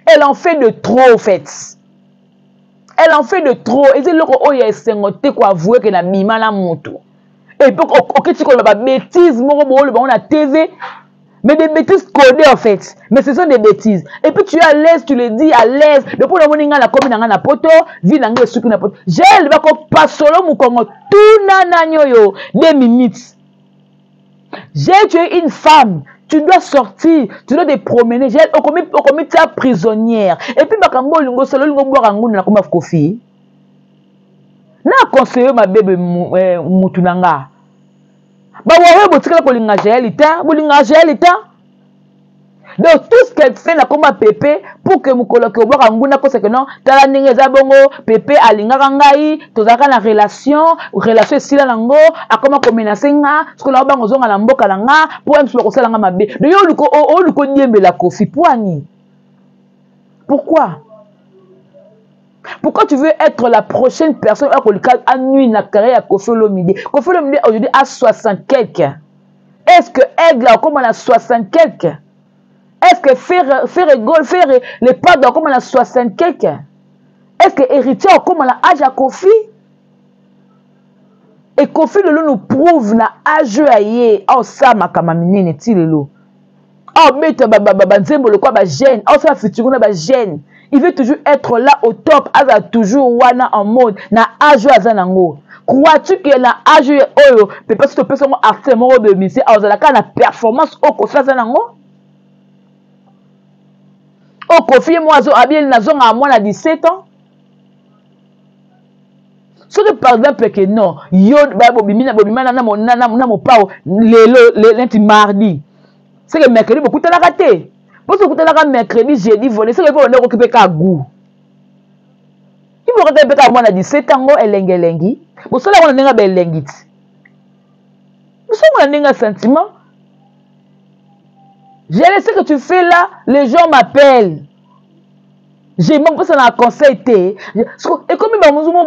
Elle en fait de trop, en fait. Elle en fait de trop. Et c'est là où il y a un quoi avouer que la mima la moto. Et puis, ok, tu connais pas bêtises, on a TV. Mais des bêtises codées, en fait. Mais ce sont des bêtises. Et puis, tu es à l'aise, tu le dis à l'aise. Depuis le moment où on a commis dans la poto, vie dans le sucre na poto. Jaël va pas solo mon Congo. Tout nananyo des minutes. Jaël, tu es une femme. Tu dois sortir, tu dois te promener. J'ai commis ta prisonnière. Et puis, bakambo lingo solo lingo boire ngou na koma kofi. Na conseiller ma bébé mutunanga. Ba wawe botika ko linga Jaël ita, bolinga Jaël ita. Donc tout ce qu'elle fait na koma pépé pour que mukolo ke boire ngou na ko c'est que non, tala ninga za bongo pépé alinga ngai, tozaka na relation sila nango, akoma ko menacer nga, ce que la bango zonga na mboka na nga, pour même ko sala nga mabe. De yo luko niembe la kofi poani. Pourquoi? Pourquoi tu veux être la prochaine personne à nuit na carrière à Koffi Olomide? Koffi Olomide aujourd'hui a 60 quelques. Est-ce que elle là comme on a 60 quelques? Est-ce que faire les pas comme on a 60 quelques? Est-ce que héritier comme on a âge à Koffi? Et Koffi Lolo nous prouve na âge aïe au sama kamamine tilelo. Oh mais nzembo le quoi ba gêne, oh ça futur na ba gêne. Il veut toujours être là au top, aza toujours wana en mode na âge azanango. Crois-tu que na âge oyo peut-être que personne a fait mon de mission azala ka na performance au Koffi azanango? Au Koffi moi zo abiel na zonga moi na 17 ans. Ce que par exemple que non, yo ba bobimina na mo pao le mardi. C'est que mercredi beaucoup de la raté. Parce que vous avez mercredi, jeudi, volé, c'est que vous avez occupé à goût. Il vous avez occupé à moi, on a dit 7 ans, et lengi. Vous savez, on a un lengit. Vous savez, on a un sentiment. Je sais que tu fais là, les gens m'appellent. J'ai même pas un conseil. Et comme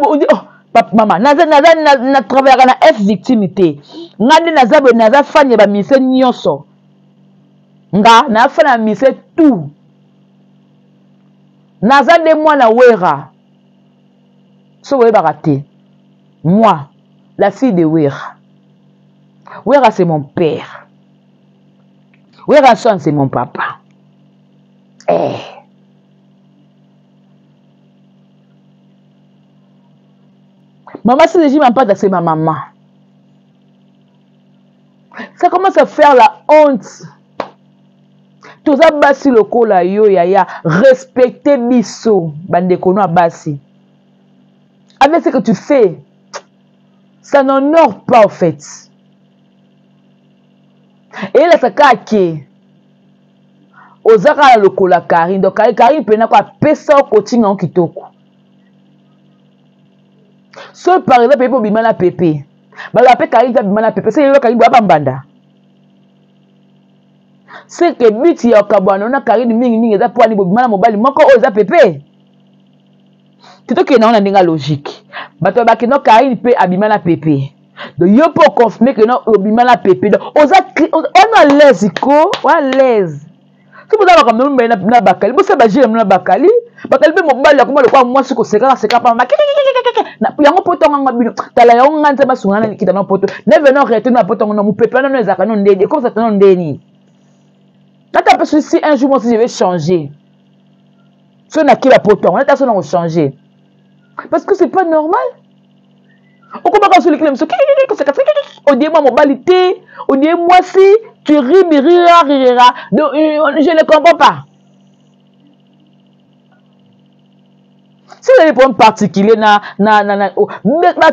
on dit, oh, papa, maman, na travaillé na F victimité. Naza fan ya mise nyonso. Nga na fa na mise tout. Naza de moi na wera. So we baraté. Moi, la fille de Wera. Wera c'est mon père. Wera son c'est mon papa. Maman, si je m'en pas c'est ma maman. Ça commence à faire la honte. Tout ça, basi le kola yo ya respecter biso, bande kono basi. Avec ce que tu fais, ça n'honore pas en fait. Et là, ça kake. Ozaka le kola Karine, donc Karine pena quoi pesa au coaching en kitoko. Sauf par exemple, pour bimana pépé. Bah la Karine va bimana pépé, c'est yo Karine ba bambanda. C'est que but ya kabwana na Karine mingi eza pour ani bobimana mobali moko o eza pépé. Tito ke na on ndinga logique. Bato ba ke no Karine pe abimana pépé. Donc yo pour confirmer que non obimana pépé. Donc on a l'aise ko, on a l'aise. Si vous avez comme nous na bakali, vous savez na bakali, bakalbe mobali ya kuma lokwa mwasi ko seka pa ma na yango poto nganga bino tala yango nganza basungana nikita na poto neve no rete na poto ngona mupepa no ezaka no ndeni comme ça non ndeni nata parce que si un jour moi si je vais changer so na kila poto on est on changer parce que c'est pas normal okomaka sur les clés on dit moi mobali te on dit moi si tu ris rira donc je ne comprends pas. Si vous avez des problèmes particuliers, mais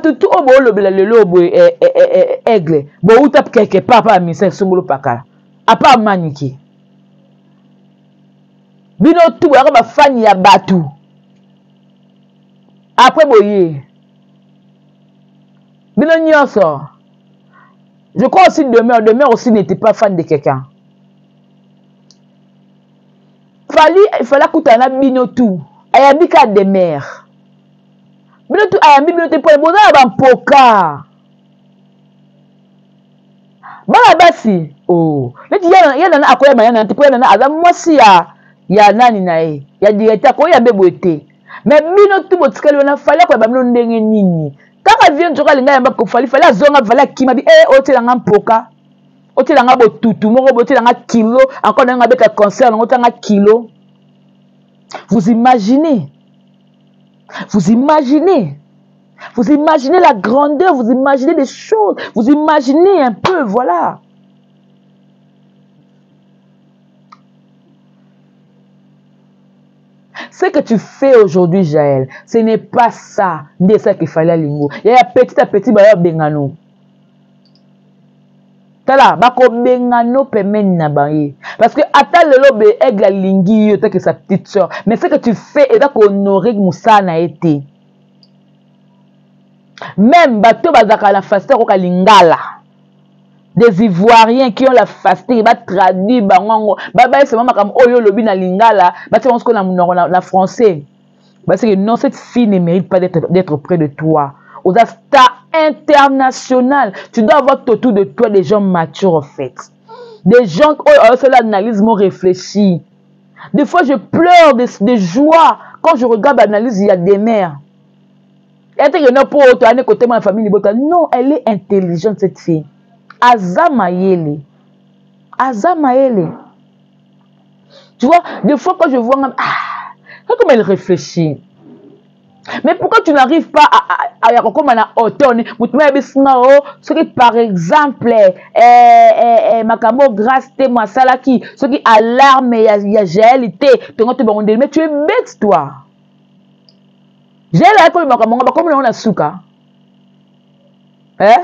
tout au beau le lobo aigle, bon ou tape quelque part pas misère songolo pakala, à part maniki. Bino tout ya ba fani ya batu. Après boye. Bino nyonso. Je crois aussi demain aussi n'était pas fan de quelqu'un. Il fallait kutana bino tout. Ayabika de mer. Bino tu ayambi bino te pour boza ba mpoka. Bala basi. Oh. Leti yana na akoya mayana te pour yana na azam mwasi ya nani na ye. Ya directeur ko ya bebote. Mais bino tu botikali na fallait ko ba bino ndenge nini. Kaka vient joka linga yamba ko fallait azonga fallait kima bi otela nga mpoka. Otela nga botutu moko botela nga kilo encore nga beta concert ngo tanga kilo. Vous imaginez la grandeur, vous imaginez des choses, vous imaginez un peu, voilà. Ce que tu fais aujourd'hui, Jaël, ce n'est pas ça, c'est ça qu'il fallait à l'ingo. Il y a petit à petit, bah, bengano. Tala, bako bengano pemen na baye. Parce que ata lelo be aigle la lingi yo que sa petite soeur. Mais ce que tu fais est d'honorer Moussa na été. Même bateau bazaka la faste ko lingala. Des Ivoiriens qui ont la faste, ils va traduire bango. Baba c'est maman comme oyo lobi na lingala, ba tu penses qu'on a la français. Parce que non, cette fille ne mérite pas d'être près de toi. Aux stars internationales, tu dois avoir autour de toi des gens matures en fait. Des gens qui ont l'analyse, m'ont réfléchi. Des fois, je pleure de joie quand je regarde l'analyse, il y a des mères. Elle dit que non, pour retourner côté de ma famille, non, elle est intelligente cette fille. Azamayele. Tu vois, des fois quand je vois, comment elle réfléchit. Mais pourquoi tu n'arrives pas à comme à hauteur, ce qui par exemple Makamo grâce témoin salaki, ce qui alarme il y a géalité, mais tu es bête toi. J'ai la comme Makamo comme on a souka. Hein?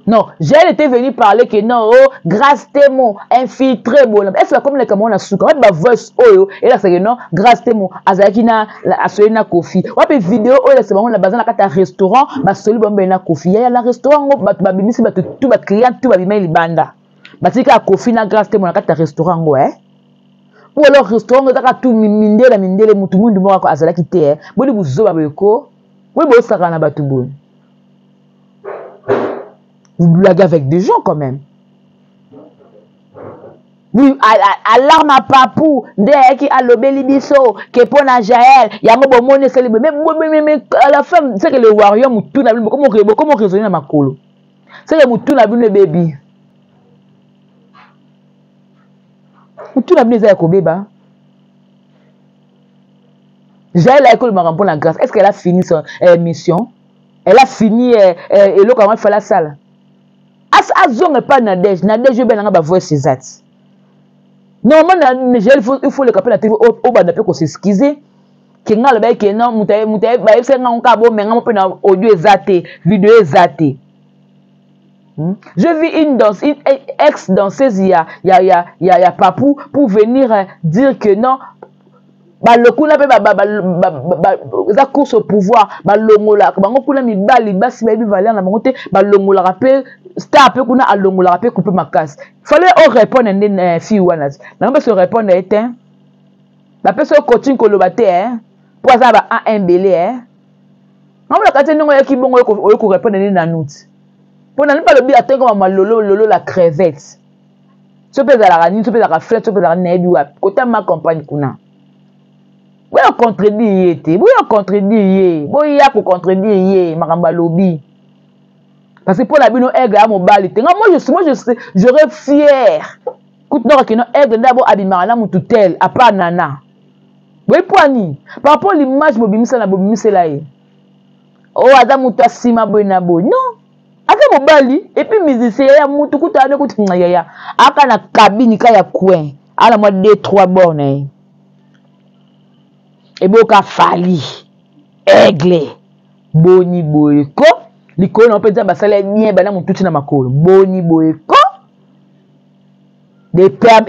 Non, j'ai été venu parler que non, oh, grâce témoin, infiltré, bon. Est-ce que comme les camons na souka, on va voice oyo, et là c'est que non, grâce témoin, azakina, asoyena kofi. On va vidéo, oh, là c'est bon, la base na kata restaurant, bah soli bombe na kofi. Il y a la restaurant, bah bimisi, bah tout, bah client, tout, bah bimé libanda. Bah c'est que kofi na grâce témoin na kata restaurant, ouais. Ou alors restaurant, on a tout mindele, mutu mundu mo ko azalaki te, bodi buzo ba beko, oui bo saka na batu bon. Vous blaguez avec des gens quand même. Oui, alarme à papou, dès qui a l'obéli biso, qui pon à Jaël, il y a mon monnaie célébré. Mais à la fin, c'est que le warrior moutou n'a vu, comment raisonner dans ma colo. C'est que moutou n'a vu le bébé. Moutou n'a vu les bébé. Jaël a école m'a rempli la grâce. Est-ce qu'elle a fini son mission? Elle a fini, et l'eau comment elle fait la salle? Azong pas Nadège je vais n'anga voir ses actes. Normalement il faut le capter la TV au bas d'après qu'on s'excuser. Que nga le bail que non mutaye ba c'est nga on kabo mais nga pe na audio exaté, vidéo exaté. Je vis une danse, une ex danseuse il y a papou pour venir dire que non le coup n'a pas la course au pouvoir longola bango kuna mibali basi ba valeur na bango te longola rappel star peu kuna a longola rappel couper ma casse fallait on répondre à fille wana na pas se répondre était la personne coaching ko lobate pour ça ba un belé on la kate ndongo ya kibongo ko répondre na note pour na pas le bi attengo ma lolo la crevette ce peut la rani ce peut la flette ce peut la nebi wa côté ma campagne kuna boya contredire yete, boya contredire ye, boya ko contredire ye makamba lobby. Parce que pour la bino aigle à mon bali, moi je serais fier. Écoute non que non aigle d'abord abimana mon tutel à part nana. Oui poani. Par rapport à l'image bobimisa na bobimisa là. Oh adam muta sima boy na boy. Non. Avec mon bali et puis musicien ya mutu kuta ne kutu ngaya. Aka na cabine ka ya coin. Ala moi 2-3 bornes. Et boka fali. Aigle. Boni boyko. Likolo on peut dire basala bien bana mututi na makolo. Boni boyko. Des pères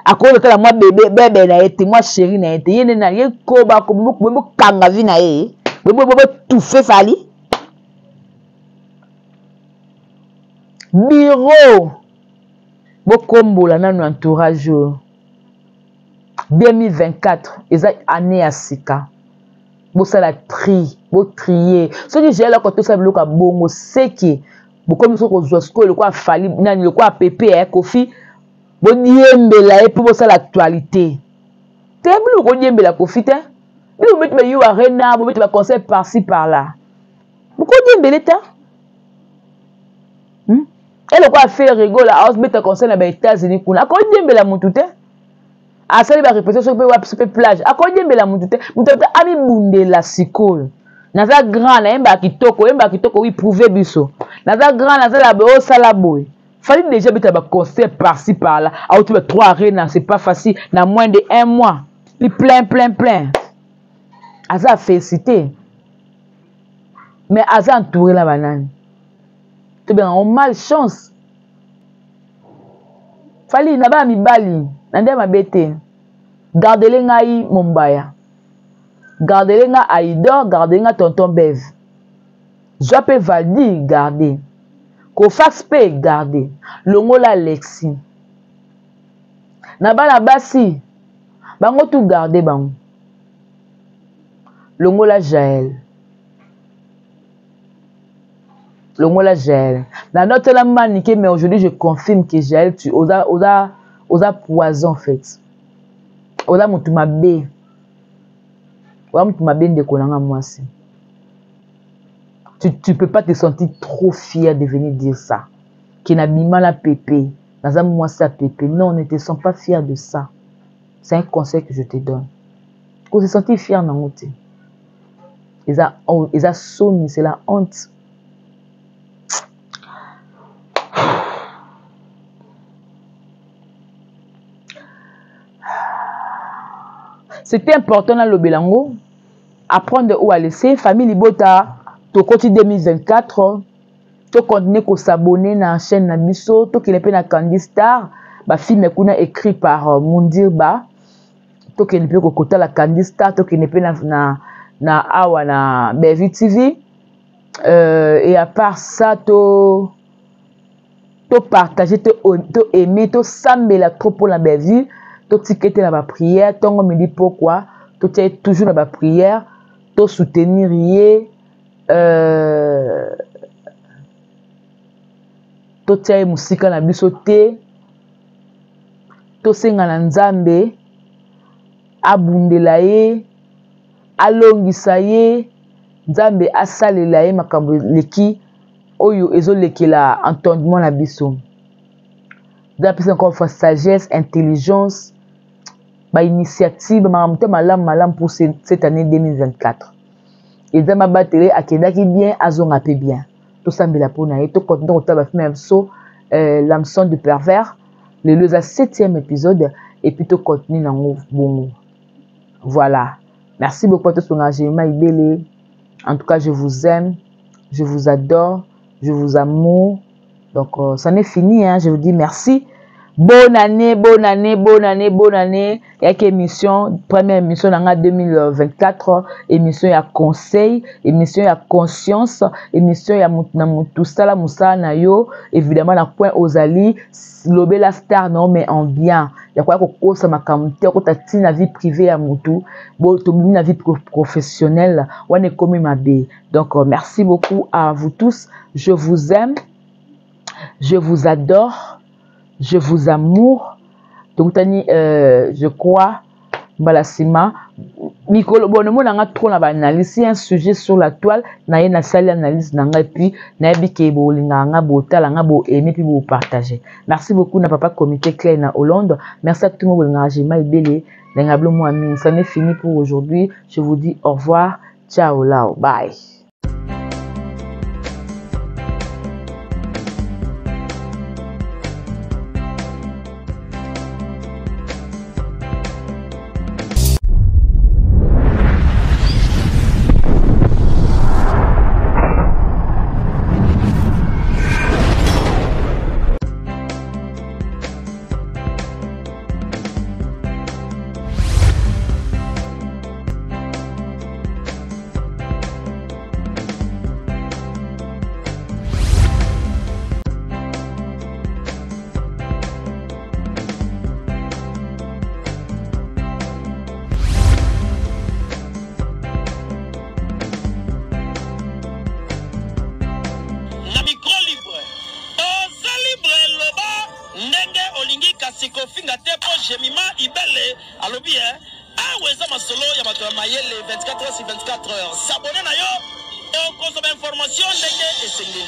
à cause de la moi bébé na été moi chérie na été yene na ye ko ba ko bo kanga vi na ye bo tout fait fali bureau bo kombola na entourage 2024 eza année ya sika bo sala bo trier ce que j'ai là quand tout ça bloka bongo c'est que comme ça ko zosko le quoi fali nani le quoi pépé kofi bo niembela et puis bo ça l'actualité te blu ko niembela kofi te bi bo metti ba yo arena bo metti ba conseil par-ci par-là bo ko niembela ta et le quoi faire rigole à os mettre conseil na ba États-Unis kuna ko niembela mutu te a sali ba répétition pe plage a ko niembela mutu te ami bundela sikol naza grand na yemba kitoko oui prouver biso naza grand naza la bo sala boy fallait déjà bita ba concert par-ci par-là a tu 3 arènes c'est pas facile na moins de 1 mois puis plein aza félicité mais aza entouré la banane tu bien on malchance fallait na ba mibali na nde mabete garder ngai mombaya garder nga Aïdor, garder nga tonton Bev. Jope Valdi, garder. Kofax P, garder. Longola Lexi. Nabala Bassi. Bango tout garder bango. Longola Jaël. Longola Jaël. La note la maniquée, mais aujourd'hui je confirme que Jaël, tu osa poison en fait. Osa mutumabe. Tu peux pas te sentir trop fier de venir dire ça. Qui n'a pas la pépé. Non, ne te sens pas fier de ça. C'est un conseil que je te donne. Pour se sentir fier dans mon thé. Ils ont sonné, c'est la honte. C'était important dans le Bélango. Apprendre où à laisser. Famille Libota, to côté 2024, to continuer à s'abonner à la chaîne Nabiso, to qui n'est pas na Candy Star, ba film kuna écrit par Mundirba, to qui n'est pas côté la Candy Star, to qui n'est pas na awa na Bevi TV, et à part ça, to partager, to aimer, to s'embêler trop pour la Bevi, to tiqueter la prière, to me dit pourquoi, to tiens toujours la prière. To soutenir yé to tia musika na biso te to senga na nzambe abundela ye alongisa ye nzambe asalela ye makambo leki oyo ezolekela entendement na biso d'appeler encore fois sagesse intelligence ba initiative malam pour cette année 2024 et dans ma batterie akendaki bien azonga pe bien to sambela pona et to continuer au taba même so l'hameçon de pervers le 7e épisode et puis to continuer dans bon voilà merci beaucoup pour ton engagement ibele en tout cas je vous aime je vous adore je vous amour donc ça n'est fini hein je vous dis merci. Bonne année. Il y a une émission, première émission en 2024, émission à conseil, émission à conscience, émission à tout ça, na yo, évidemment, la point aux alliés, l'obé la star, non, mais en bien. Il y a quoi que ça m'a camté, quand tu as la vie privée à Moutou, bon, tu as la vie professionnelle, on est comme ma bé. Donc, merci beaucoup à vous tous. Je vous aime, je vous adore. Je vous amour. Donc, je crois, Balasima, Mikolo bonomo nanga trop na ba analyse un sujet sur la toile na ye na sali analyse nanga puis na bike bo linga nga bo tala nga bo aimer puis bo partager. Merci beaucoup na papa comité Claire na Hollande. Merci à tout le monde na Jema Ibele na ngablo mo ami. Ça n'est fini pour aujourd'hui. Je vous dis au revoir. Ciao lao. Bye. Sikofinga tepo Jemima Ibele alobi aweza masolo ya bato ya mayele 24 heures sur 24 heures. S'abonner na yo et consommer information ndenge esengeli.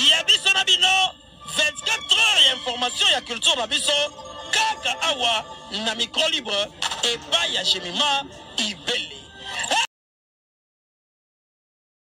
Ya biso na bino 24 heures ya information ya culture na biso kaka awa na micro libre et pas ya Jemima Ibele.